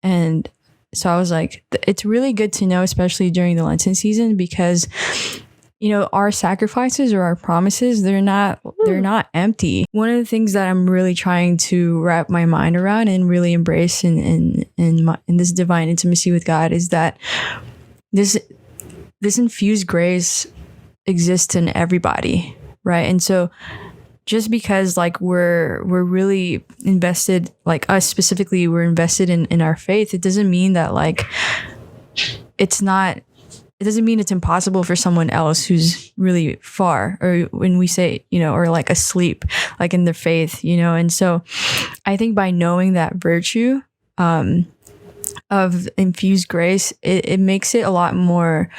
And so I was like, it's really good to know, especially during the Lenten season, because you know, our sacrifices or our promises, they're not empty. One of the things that I'm really trying to wrap my mind around and really embrace in this divine intimacy with God is that this infused grace exists in everybody, right? And so just because like we're really invested, like us specifically, we're invested in our faith, it doesn't mean that like it doesn't mean it's impossible for someone else who's really far, or when we say, you know, or like asleep, like in their faith, you know. And so I think by knowing that virtue of infused grace, it makes it a lot more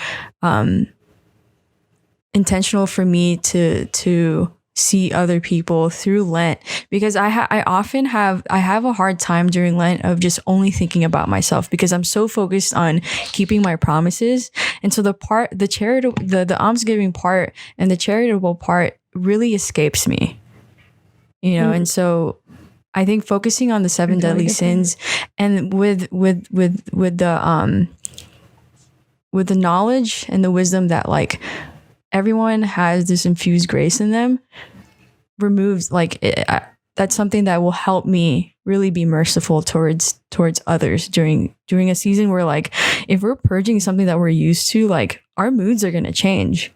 intentional for me to see other people through Lent, because I often have a hard time during Lent of just only thinking about myself, because I'm so focused on keeping my promises. And so the almsgiving part and the charitable part really escapes me, you know. And so I think focusing on the 7 deadly sins and with the knowledge and the wisdom that like everyone has this infused grace in them, removes like that's something that will help me really be merciful towards others during a season where like if we're purging something that we're used to, like our moods are going to change,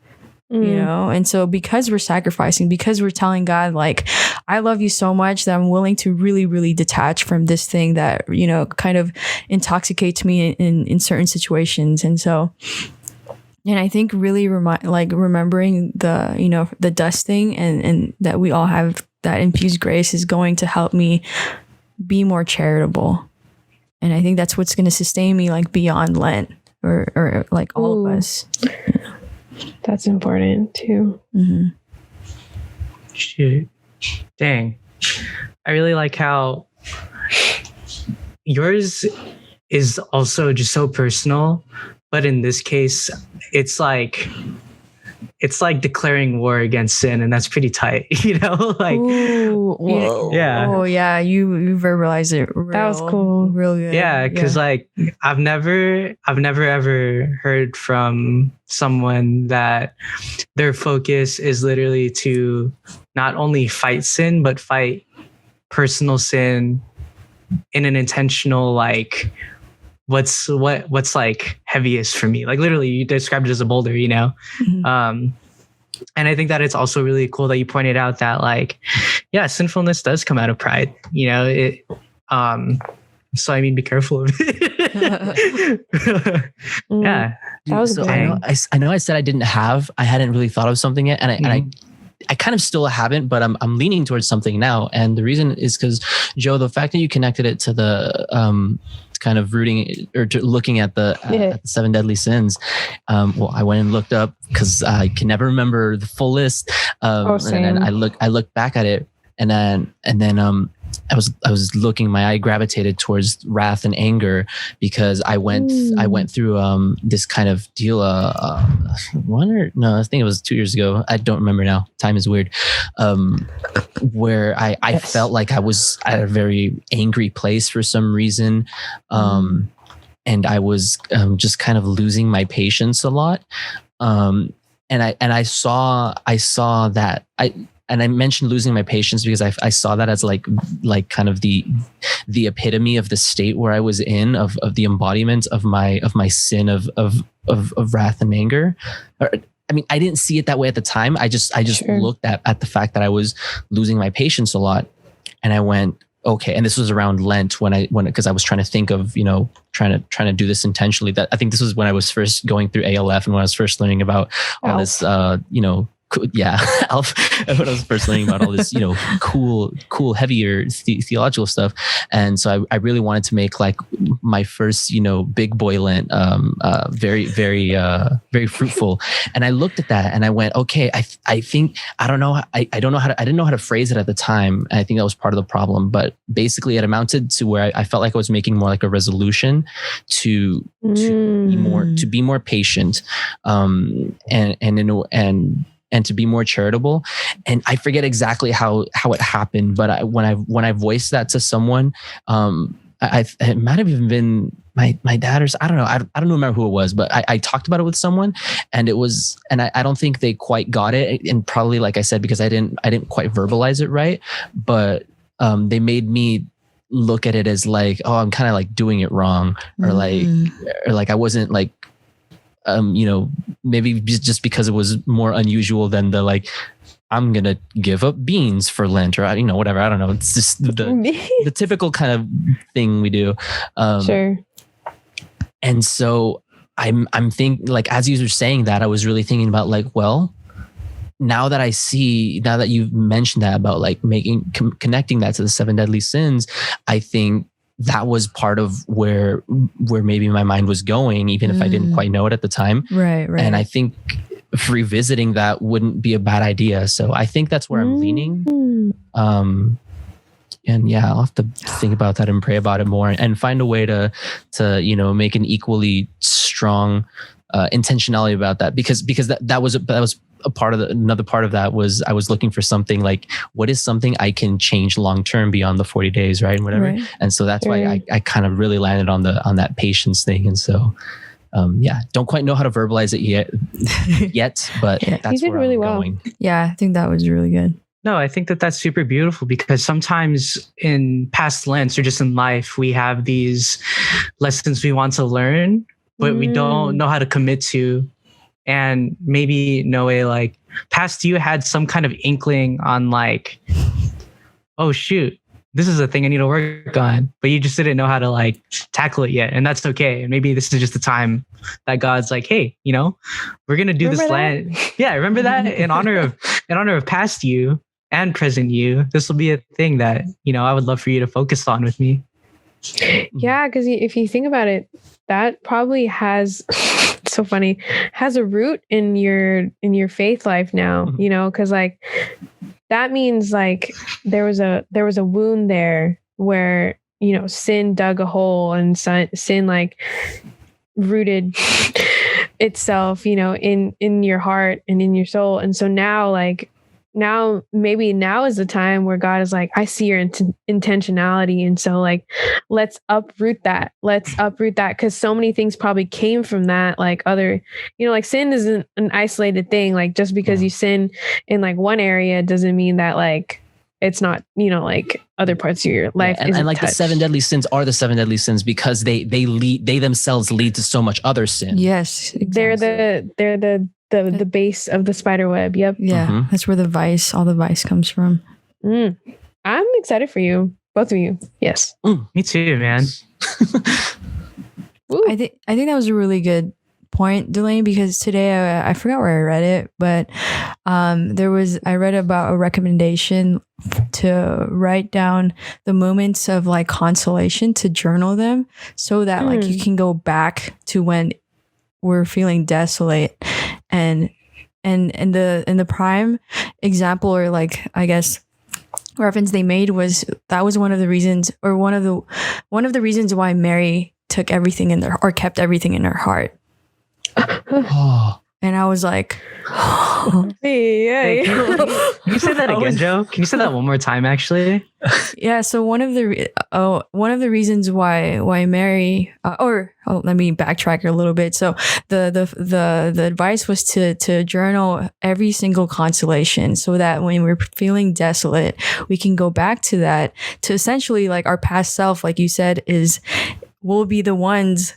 you know. And so because we're sacrificing, because we're telling God like I love you so much that I'm willing to really, really detach from this thing that, you know, kind of intoxicates me in certain situations. And so And I think really remembering the the dusting and that we all have that infused grace is going to help me be more charitable. And I think that's what's going to sustain me like beyond Lent or like all of us. That's important too. Mm-hmm. Shoot. Dang. I really like how yours is also just so personal, but in this case, it's like declaring war against sin, and that's pretty tight, you know? Like, Ooh, whoa. yeah. Oh yeah, you verbalized it. That was cool. Real good. Yeah, because like I've never ever heard from someone that their focus is literally to not only fight sin, but fight personal sin in an intentional like what's like heaviest for me. Like literally you described it as a boulder, you know? Mhm. And I think that it's also really cool that you pointed out that like, yeah, sinfulness does come out of pride, you know, it, so I mean, be careful of it. Yeah. That was So good. I know I said I hadn't really thought of something yet. And I kind of still haven't, but I'm leaning towards something now. And the reason is because Joe, the fact that you connected it to the, kind of rooting or to looking at the 7 deadly sins. Well, I went and looked up because I can never remember the full list. And then I looked back at it, and then I was looking. My eye gravitated towards wrath and anger because I went through this kind of deal. I think it was 2 years ago. I don't remember now. Time is weird. Where I felt like I was at a very angry place for some reason, and I was just kind of losing my patience a lot. And I saw that And I mentioned losing my patience because I saw that as like kind of the epitome of the state where I was in of the embodiment of my sin of wrath and anger. I mean, I didn't see it that way at the time. I just Sure. looked at the fact that I was losing my patience a lot, and I went, okay. And this was around Lent because I was trying to think of, trying to do this intentionally. That I think this was when I was first going through ALF and when I was first learning about all this, Alf. When I was first learning about all this, cool, heavier theological stuff. And so I really wanted to make like my first, big boy Lent, very, very, very fruitful. And I looked at that and I went, okay, I think, I don't know. I didn't know how to phrase it at the time. And I think that was part of the problem, but basically it amounted to where I felt like I was making more like a resolution to be more patient, and to be more charitable. And I forget exactly how it happened, but when I voiced that to someone, it might have even been my dad or I don't know. I don't remember who it was, but I talked about it with someone, and I don't think they quite got it. And probably, like I said, because I didn't quite verbalize it right, but they made me look at it as like, oh, I'm kind of like doing it wrong, or like I wasn't like, maybe just because it was more unusual than the like, I'm gonna give up beans for Lent, or whatever. I don't know. It's just the typical kind of thing we do. Sure. And so I'm thinking, like, as you were saying that, I was really thinking about like, well, now that you've mentioned that about like connecting that to the 7 deadly sins, I think that was part of where maybe my mind was going, even if I didn't quite know it at the time. Right. And I think revisiting that wouldn't be a bad idea. So I think that's where I'm leaning. And yeah, I'll have to think about that and pray about it more and find a way to make an equally strong intentionality about that, because that was a part of another part of that was I was looking for something like, what is something I can change long term beyond the 40 days, right? And whatever. Right. And so that's why I kind of really landed on that patience thing. And so don't quite know how to verbalize it yet, but that's where I'm going. Yeah, I think that was really good. No, I think that's super beautiful, because sometimes in past Lents or just in life, we have these lessons we want to learn, but we don't know how to commit to. And maybe Noe, like, past you had some kind of inkling on like, oh shoot, this is a thing I need to work on, but you just didn't know how to like tackle it yet. And that's okay. And maybe this is just the time that God's like, hey, we're going to do Remember this that? land. Yeah. Remember that in honor of past you and present you, this will be a thing that, I would love for you to focus on with me. Yeah, because if you think about it, that probably has so funny, has a root in your faith life now, because like that means like there was a wound there where sin dug a hole and sin like rooted itself in your heart and in your soul. And so now maybe now is the time where God is like, I see your intentionality. And so like, let's uproot that. Because so many things probably came from that. Like other, like sin isn't an isolated thing. Like just because you sin in like one area doesn't mean that like, it's not, like other parts of your life. And like touched. the 7 deadly sins are the 7 deadly sins because they themselves lead to so much other sin. Yes, exactly. They're the base of the spider web. Yep. Yeah, that's where all the vice comes from. I'm excited for you, both of you. Yes. Me too, man. I think that was a really good point, Delaney, because today I forgot where I read it, but I read about a recommendation to write down the moments of like consolation, to journal them so that like you can go back to when we're feeling desolate. And the prime example, or like I guess reference they made, was that was one of the reasons why Mary took everything in or kept everything in her heart. And I was like, Hey, can you say that again, Joe? Can you say that one more time, actually? Yeah. So one of the reasons why Mary, let me backtrack a little bit. So the advice was to journal every single consolation, so that when we're feeling desolate, we can go back to that, to essentially like our past self, like you said, we'll be the ones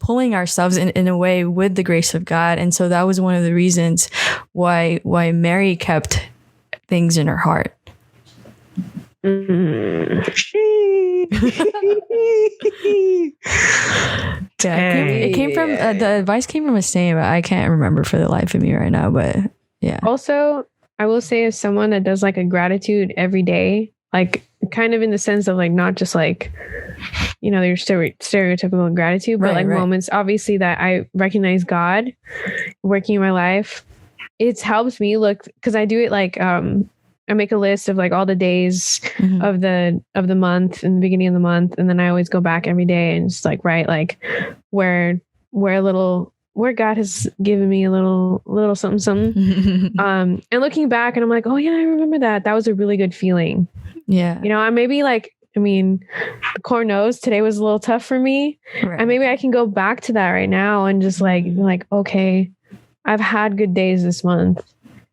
pulling ourselves in a way with the grace of God. And so that was one of the reasons why Mary kept things in her heart. It came from the advice came from a saying, but I can't remember for the life of me right now. But yeah. Also, I will say, as someone that does like a gratitude every day, like kind of in the sense of like not just like your stereotypical gratitude, but like moments obviously that I recognize God working in my life. It's helped me look, because I do it like I make a list of like all the days of the month in the beginning of the month, and then I always go back every day and just like write like where God has given me a little something. And looking back, and I'm like, oh yeah, I remember that. That was a really good feeling. Yeah. I maybe like, the core knows today was a little tough for me. Right. And maybe I can go back to that right now and just like, okay, I've had good days this month,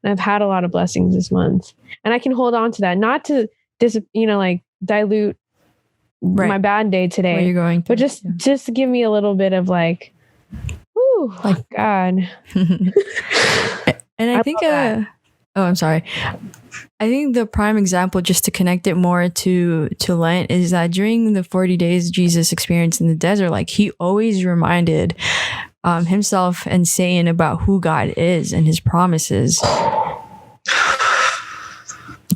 and I've had a lot of blessings this month, and I can hold on to that, not to dilute my bad day today, where you're going through, but just to give me a little bit of like, whoo, like God. And I think, I'm sorry. I think the prime example, just to connect it more to Lent, is that during the 40 days Jesus experienced in the desert, like he always reminded himself and saying about who God is and his promises.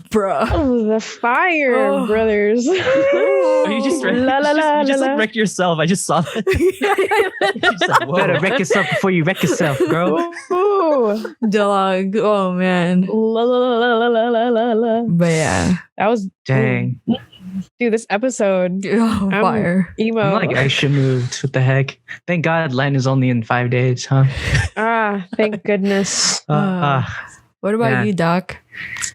Bruh. Oh, the fire, brothers. You just wrecked yourself. I just saw that. You better wreck yourself before you wreck yourself, bro. Dog. Oh, man. But yeah. That was... Dang. Dude, this episode... Oh, fire. Emo. I'm like extra moved. What the heck? Thank God Lent is only in 5 days, huh? Thank goodness. What about you, Doc?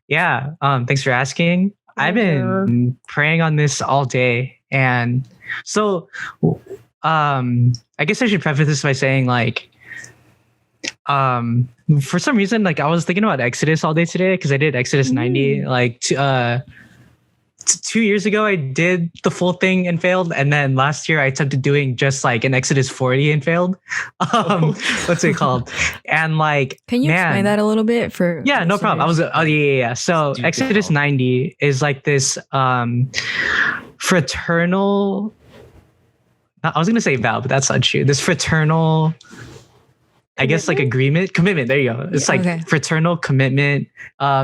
Yeah. Thanks for asking. I've been praying on this all day. And so I guess I should preface this by saying like, for some reason, like I was thinking about Exodus all day today, because I did Exodus 90, like 2 years ago I did the full thing and failed, and then last year I attempted doing just like an Exodus 40 and failed. What's it called? And like, Can you explain that a little bit for? Yeah, no problem. Yeah. So Exodus 90 is like this fraternal. I was gonna say vow, but that's not true. This fraternal, I guess, like commitment. There you go. It's like fraternal commitment,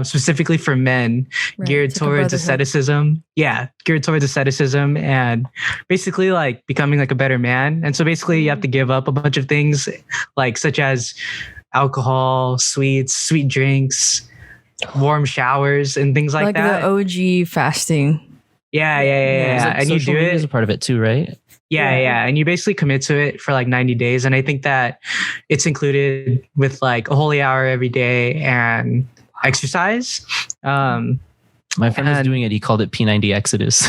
specifically for men, geared towards asceticism. Yeah, geared towards asceticism and basically like becoming like a better man. And so basically, you have to give up a bunch of things, like such as alcohol, sweets, sweet drinks, warm showers, and things like that. Like the OG fasting. Yeah. And you do it as a part of it too, right? Yeah. And you basically commit to it for like 90 days. And I think that it's included with like a holy hour every day and exercise. My friend was doing it. He called it P90 Exodus.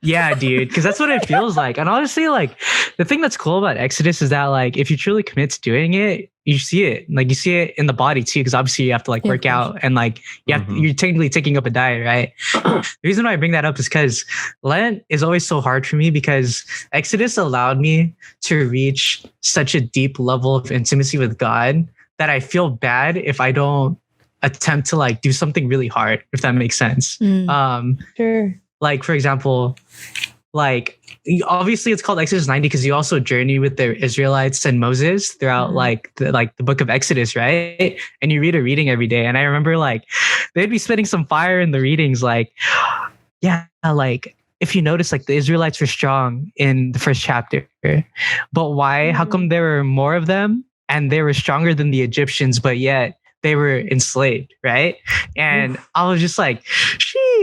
Yeah, dude. Because that's what it feels like. And honestly, like the thing that's cool about Exodus is that like if you truly commit to doing it, you see it. Like you see it in the body too. Because obviously you have to like work out and like you're technically taking up a diet, right? The reason why I bring that up is because Lent is always so hard for me because Exodus allowed me to reach such a deep level of intimacy with God that I feel bad if I don't attempt to like do something really hard, if that makes sense. Sure. Like for example, like obviously it's called Exodus 90 because you also journey with the Israelites and Moses throughout like the book of Exodus, right? And you read a reading every day. And I remember like they'd be spitting some fire in the readings, like like if you notice, like the Israelites were strong in the first chapter, but why? How come there were more of them and they were stronger than the Egyptians, but yet they were enslaved, right? And I was just like,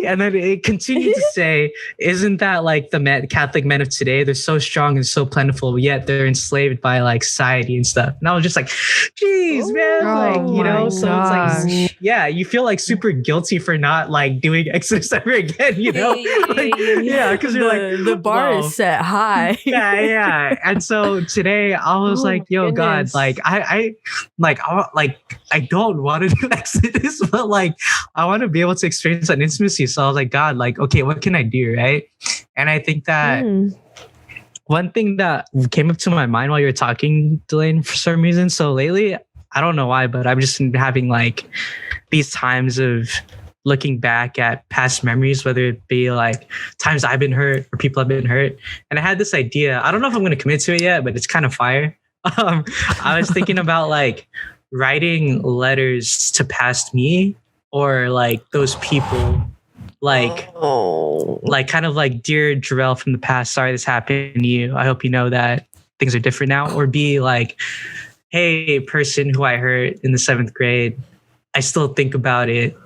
and then it continued to say, isn't that like the Catholic men of today? They're so strong and so plentiful, yet they're enslaved by like society and stuff. And I was just like, geez, man, like, you know, so it's like, yeah, you feel like super guilty for not like doing Exodus ever again, you know? Like, yeah, because you're like, the bar is set high. Yeah. And so today I was like, yo, God, like I don't want to do Exodus, but like I want to be able to experience that intimacy. So I was like, God, like, okay, what can I do, right? And I think that one thing that came up to my mind while you were talking, Delane, for some reason. So lately, I don't know why, but I've just been having like these times of looking back at past memories, whether it be like times I've been hurt or people have been hurt. And I had this idea. I don't know if I'm going to commit to it yet, but it's kind of fire. I was thinking about like writing letters to past me or like those people, like kind of like, dear Jarrell from the past, sorry this happened to you. I hope you know that things are different now. Or be like, hey, person who I hurt in the 7th grade, I still think about it.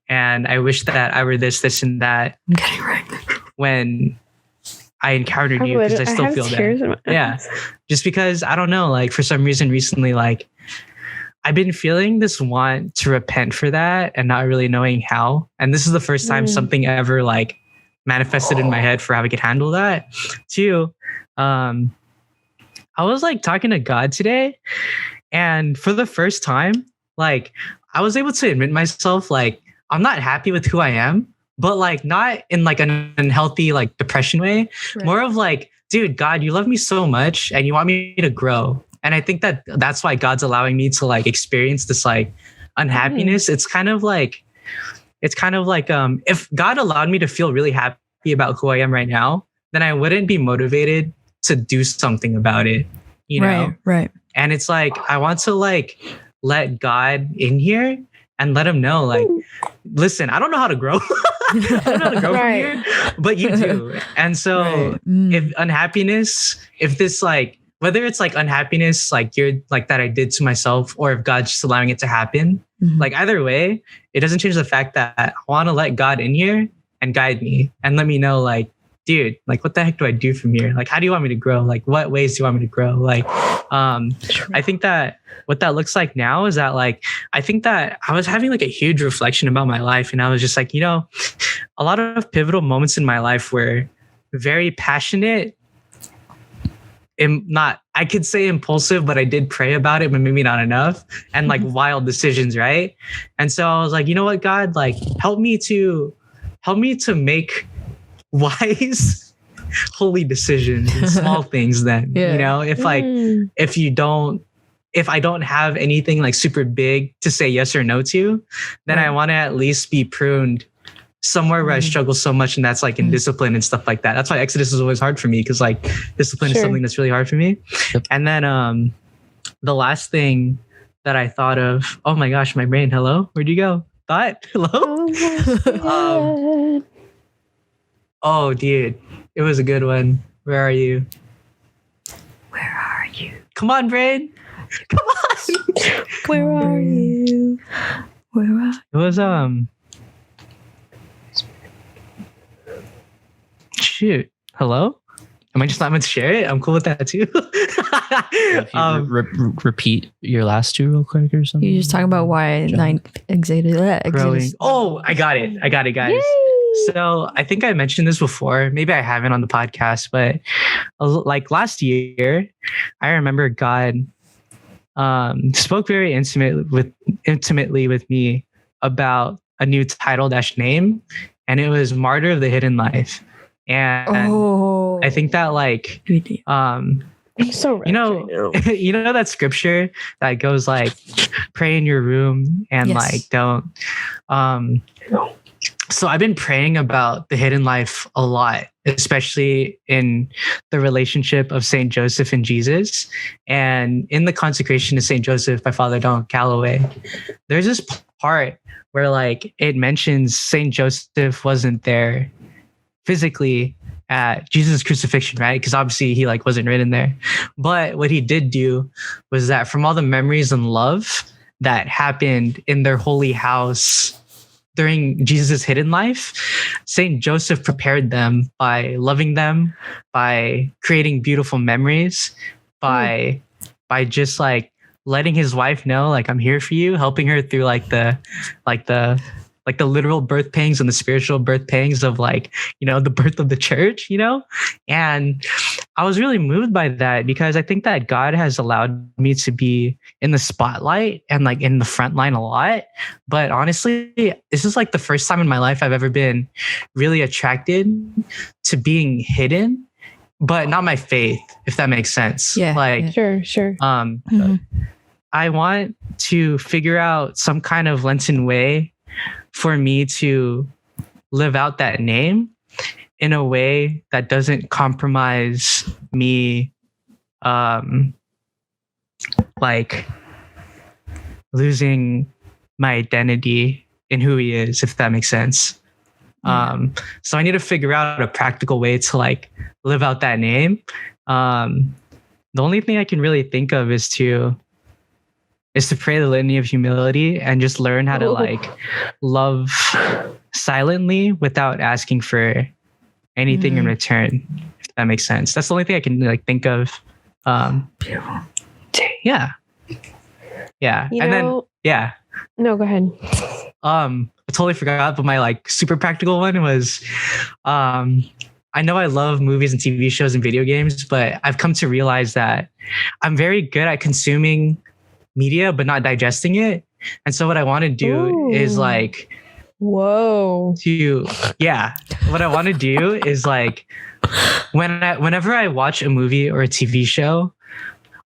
And I wish that I were this and that when I encountered you, because I still feel that. Yeah. Just because, I don't know, like for some reason recently, like I've been feeling this want to repent for that and not really knowing how. And this is the first time something ever like manifested in my head for how I could handle that. Too, I was like talking to God today, and for the first time, like I was able to admit myself, like I'm not happy with who I am, but like not in like an unhealthy like depression way, more of like, dude, God, you love me so much and you want me to grow. And I think that that's why God's allowing me to like experience this like unhappiness. It's kind of like if God allowed me to feel really happy about who I am right now, then I wouldn't be motivated to do something about it, you know? Right. And it's like, I want to like let God in here and let him know, like, listen, I don't know how to grow. I don't know how to grow from here, but you do. And so if unhappiness, if this like, whether it's like unhappiness, like you're like that I did to myself, or if God's just allowing it to happen, like either way, it doesn't change the fact that I want to let God in here and guide me and let me know, like, dude, like what the heck do I do from here? Like, how do you want me to grow? Like, what ways do you want me to grow? Like, I think that what that looks like now is that like, I think that I was having like a huge reflection about my life. And I was just like, you know, a lot of pivotal moments in my life were very passionate. I could say impulsive, but I did pray about it, but maybe not enough. And like wild decisions, right? And so I was like, you know what, God, like help me to make wise, holy decisions and small things. Then Yeah. you know, if like Mm. if I don't have anything like super big to say yes or no to, then I Right. want to at least be pruned somewhere where I struggle so much, and that's like in discipline and stuff like that. That's why Exodus is always hard for me, because like discipline is Sure. something that's really hard for me. Yep. And then the last thing that I thought of, oh my gosh, my brain, hello, where'd you go? Thought, hello? Oh, Oh, dude, it was a good one. Where are you? Where are you? Come on, brain. Come on. where are you? Where are It was shoot. Hello? Am I just not meant to share it? I'm cool with that too. If you repeat your last two real quick or something. you just talking about why John. 9 Exodus? growing. Oh, I got it, guys. Yay! So I think I mentioned this before. Maybe I haven't on the podcast, but like last year, I remember God spoke very intimately with me about a new title dash name, and it was Martyr of the Hidden Life. And Oh, I think that like I'm so you know right now. you know that scripture that goes like pray in your room and Yes. like don't so I've been praying about the hidden life a lot, especially in the relationship of Saint Joseph and Jesus, and in the consecration to Saint Joseph by Father Don Calloway. There's this part where like it mentions Saint Joseph wasn't there physically at Jesus' crucifixion, right? Because obviously he like wasn't written there. But what he did do was that from all the memories and love that happened in their holy house during Jesus' hidden life, Saint Joseph prepared them by loving them, by creating beautiful memories, by just like letting his wife know, like, I'm here for you, helping her through the literal birth pangs and the spiritual birth pangs of like, you know, the birth of the church, you know? And I was really moved by that, because I think that God has allowed me to be in the spotlight and like in the front line a lot. But honestly, this is like the first time in my life I've ever been really attracted to being hidden, but not my faith, if that makes sense. Yeah, Like, yeah. Sure. Mhm. I want to figure out some kind of Lenten way for me to live out that name in a way that doesn't compromise me, like losing my identity in who he is, if that makes sense. So I need to figure out a practical way to like live out that name. The only thing I can really think of is to pray the litany of humility and just learn how to like love silently without asking for anything in return, if that makes sense. That's the only thing I can like think of. Beautiful. Yeah. You And know, then no, go ahead. I totally forgot, but my like super practical one was I know I love movies and TV shows and video games, but I've come to realize that I'm very good at consuming media but not digesting it. And so what I want to do is Ooh. like Whoa. what I want to do is like whenever I watch a movie or a TV show,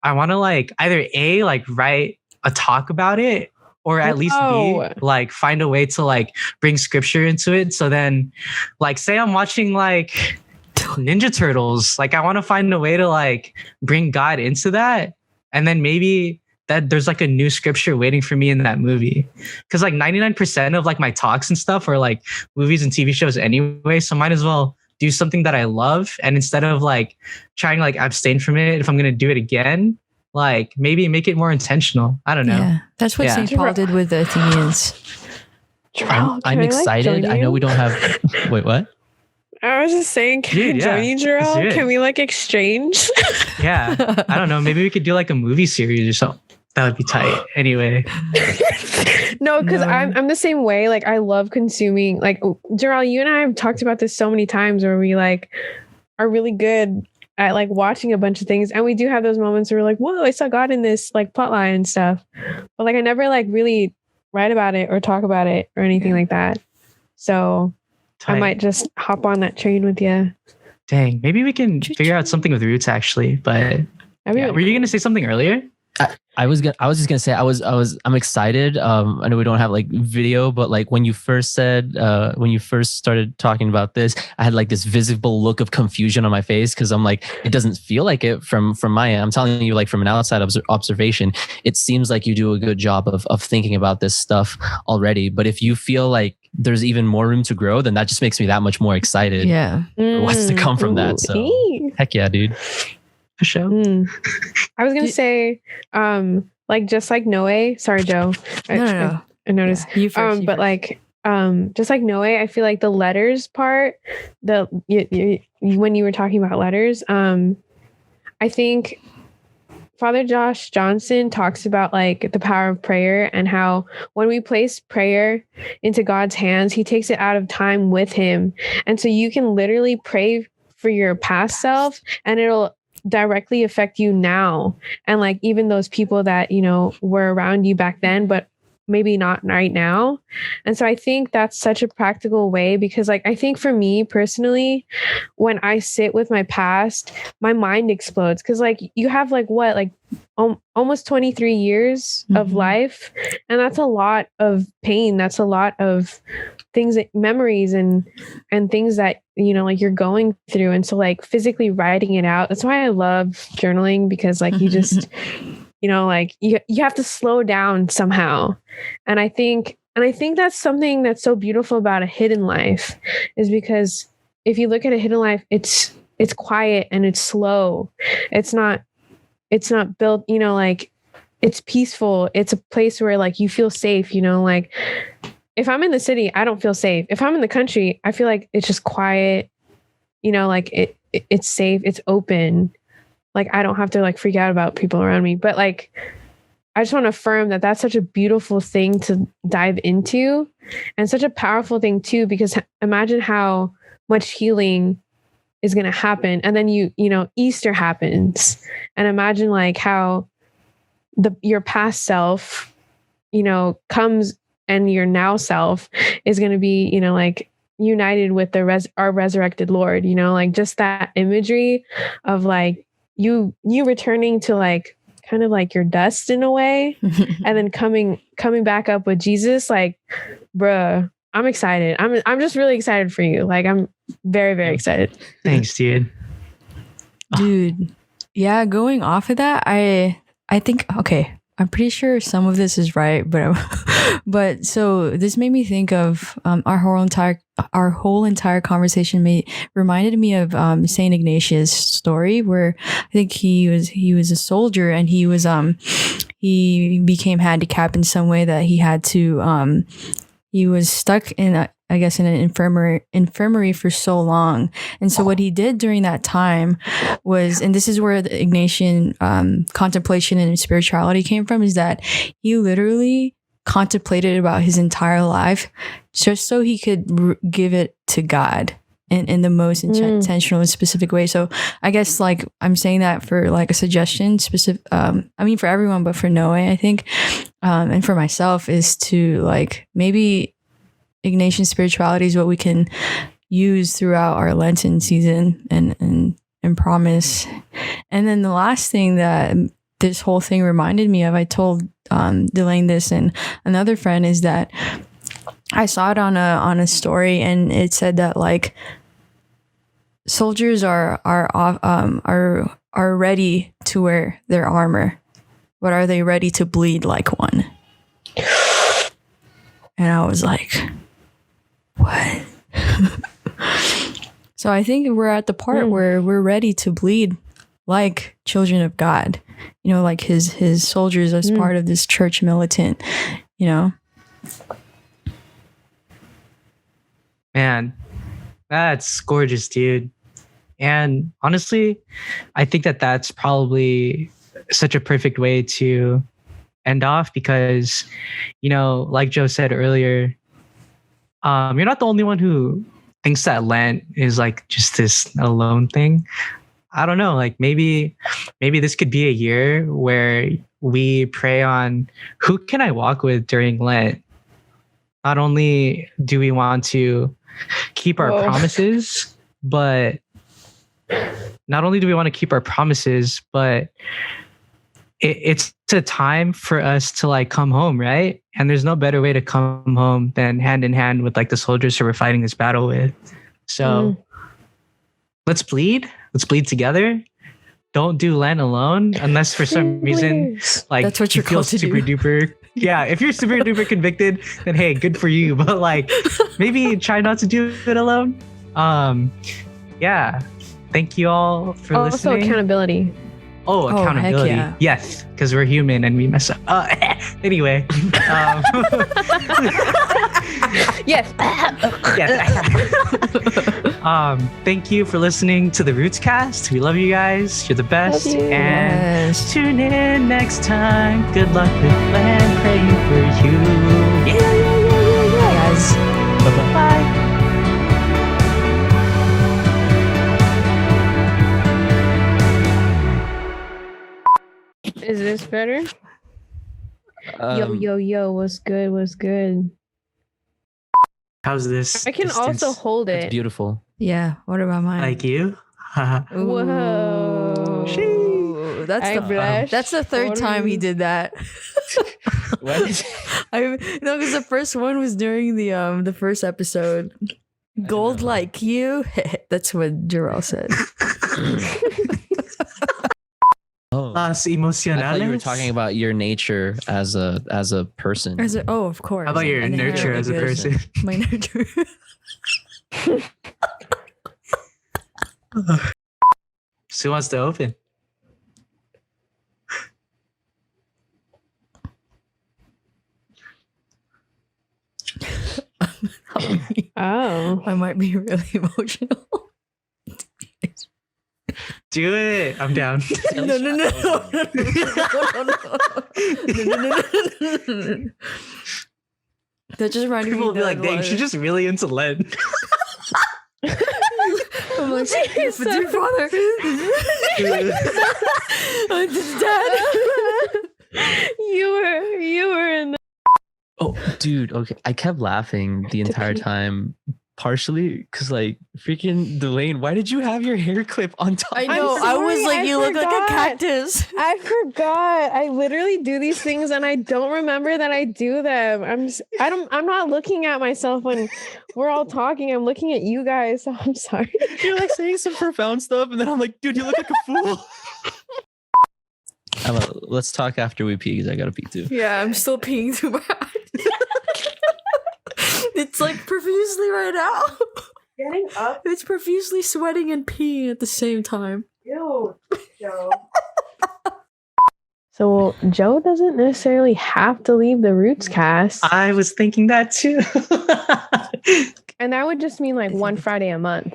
I want to like either A, like write a talk about it, or at least B, Whoa. like find a way to like bring scripture into it. So then like say I'm watching like Ninja Turtles, like I want to find a way to like bring God into that, and then maybe that there's like a new scripture waiting for me in that movie. Because like 99% of like my talks and stuff are like movies and TV shows anyway, so might as well do something that I love, and instead of like trying to like abstain from it, if I'm gonna do it again, like maybe make it more intentional. I don't know. Yeah, that's what Yeah. St. Paul did with the Athenians. Jarrell, I'm can I, like, excited. join I know you? we don't have. Wait, what? I was just saying, can Dude, I join yeah, you, let's do Jarrell? it. Can we like exchange? Yeah. I don't know. Maybe we could do like a movie series or something. That would be tight. Anyway. No, because No. I'm the same way. Like I love consuming. Like Jarrell, you and I have talked about this so many times where we like are really good at like watching a bunch of things, and we do have those moments where we're like, "Whoa, I saw God in this like plotline and stuff." But like I never like really write about it or talk about it or anything like that. So I might just hop on that train with you. Dang, maybe we can figure out something with Roots actually. But Really were you gonna say something earlier? I was just gonna say I'm excited. I know we don't have like video, but like when you first started talking about this, I had like this visible look of confusion on my face because I'm like, it doesn't feel like it from my end. I'm telling you, like from an outside observation, it seems like you do a good job of thinking about this stuff already. But if you feel like there's even more room to grow, then that just makes me that much more excited. Yeah. For what's to come from that. So heck yeah, dude. For sure. I was gonna say, like just like Noe. Sorry, Joe. No. I noticed. Yeah, you first. But like, just like Noe, I feel like the letters part, when you were talking about letters, I think Father Josh Johnson talks about like the power of prayer and how when we place prayer into God's hands, he takes it out of time with him. And so you can literally pray for your past self and it'll directly affect you now. And like even those people that, you know, were around you back then, but maybe not right now. And so I think that's such a practical way because like I think for me personally, when I sit with my past, my mind explodes because like you have like what, like almost 23 years of life, and that's a lot of pain, that's a lot of things, memories and things that, you know, like you're going through. And so like physically writing it out, that's why I love journaling, because like you just you know, like you have to slow down somehow. And I think that's something that's so beautiful about a hidden life, is because if you look at a hidden life, it's quiet and it's slow. It's not built, you know, like it's peaceful. It's a place where like you feel safe, you know, like if I'm in the city, I don't feel safe. If I'm in the country, I feel like it's just quiet, you know, like it's safe, it's open. Like, I don't have to like freak out about people around me. But like, I just want to affirm that that's such a beautiful thing to dive into, and such a powerful thing too, because imagine how much healing is going to happen. And then you know, Easter happens, and imagine like how your past self, you know, comes, and your now self is going to be, you know, like united with our resurrected Lord, you know, like just that imagery of like, you returning to like kind of like your dust in a way, and then coming back up with Jesus. Like, bruh, I'm excited. I'm just really excited for you. Like, I'm very, very excited. Thanks, dude. Dude, yeah. Going off of that, I think, okay, I'm pretty sure some of this is right, but so this made me think of our whole entire conversation reminded me of Saint Ignatius' story, where I think he was a soldier, and he became handicapped in some way that he had to he was stuck in I guess in an infirmary for so long. And so what he did during that time was, and this is where the Ignatian contemplation and spirituality came from, is that he literally contemplated about his entire life just so he could give it to God in the most intentional and specific way. So I guess like I'm saying that for like a suggestion specific, I mean for everyone, but for Noe, I think, and for myself, is to like maybe Ignatian spirituality is what we can use throughout our Lenten season and promise. And then the last thing that this whole thing reminded me of, I told Delane this and another friend, is that I saw it on a story, and it said that like soldiers are ready to wear their armor, but are they ready to bleed like one? And I was like, what? So I think we're at the part where we're ready to bleed like children of God, you know, like his soldiers as part of this church militant, you know. Man, that's gorgeous, dude. And honestly, I think that that's probably such a perfect way to end off, because, you know, like Joe said earlier, you're not the only one who thinks that Lent is like just this alone thing. I don't know, like maybe this could be a year where we pray on who can I walk with during Lent. Not only do we want to, keep our Whoa. promises, but not only do we want to keep our promises, but it's a time for us to like come home, right? And there's no better way to come home than hand in hand with like the soldiers who we're fighting this battle with. So let's bleed together. Don't do Lent alone unless for some reason like That's what you you're feel called to super do. duper. Yeah, if you're super duper convicted, then hey, good for you. But like maybe try not to do it alone. Yeah. Thank you all for Also, listening. accountability. Oh, heck accountability. yeah. Yes, because we're human and we mess up. Anyway. Yes. Thank you for listening to the RootsCast. We love you guys. You're the best. Love you. And Yes. tune in next time. Good luck with Lent. Praying for you. Bye, guys. Bye-bye. Is this better? Um, Yo, what's good? What's good? How's this? I can distance? also hold It's it. beautiful. Yeah. What about mine? Like you? Whoa. Ooh, I that's the third time he did that. What? No, because the first one was during the first episode. Gold know. like you. That's what Jarrell said. Oh. Las I emocionales. thought you were talking about your nature as a person. Oh, of course. How about your And nurture as a person? My nurture. So who wants to open? Oh. I might be really emotional. Do it. I'm down. No. That just reminded People me will be like, dang, she's just really into Lent. I'm like, dear father. Dad. You were in the Oh, dude. Okay, I kept laughing the entire time, partially because like freaking Delane. Why did you have your hair clip on top? I know. I was sorry, like, I you look like a forgot. cactus. I forgot. I literally do these things and I don't remember that I do them. I'm not looking at myself when we're all talking. I'm looking at you guys. So I'm sorry. You're like saying some profound stuff, and then I'm like, dude, you look like a fool. Let's talk after we pee, because I gotta pee too. Yeah, I'm still peeing too bad. It's like profusely right now. Getting up. It's profusely sweating and peeing at the same time. Ew, Joe. So Joe doesn't necessarily have to leave the Roots cast. I was thinking that too. And that would just mean like one Friday a month.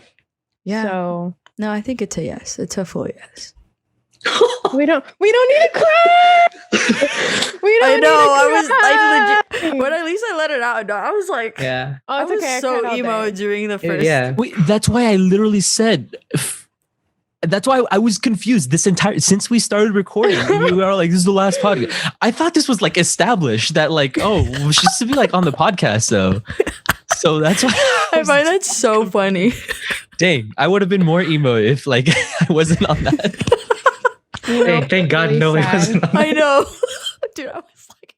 Yeah. So No, I think it's a yes. It's a full yes. we don't need to cry. We don't I know. I need was to cry. like, but at least I let it out. No, I was like, Yeah. Oh, I it's was okay. I so cried all emo day. during the first. Yeah. Wait, that's why I literally said. That's why I was confused this entire since we started recording. We were like, "This is the last podcast." I thought this was like established that like, oh, she should be like on the podcast though. So that's why I find that so funny. Dang, I would have been more emo if like I wasn't on that. You know, Thank God really no one sad. wasn't on I know. Dude, I was like,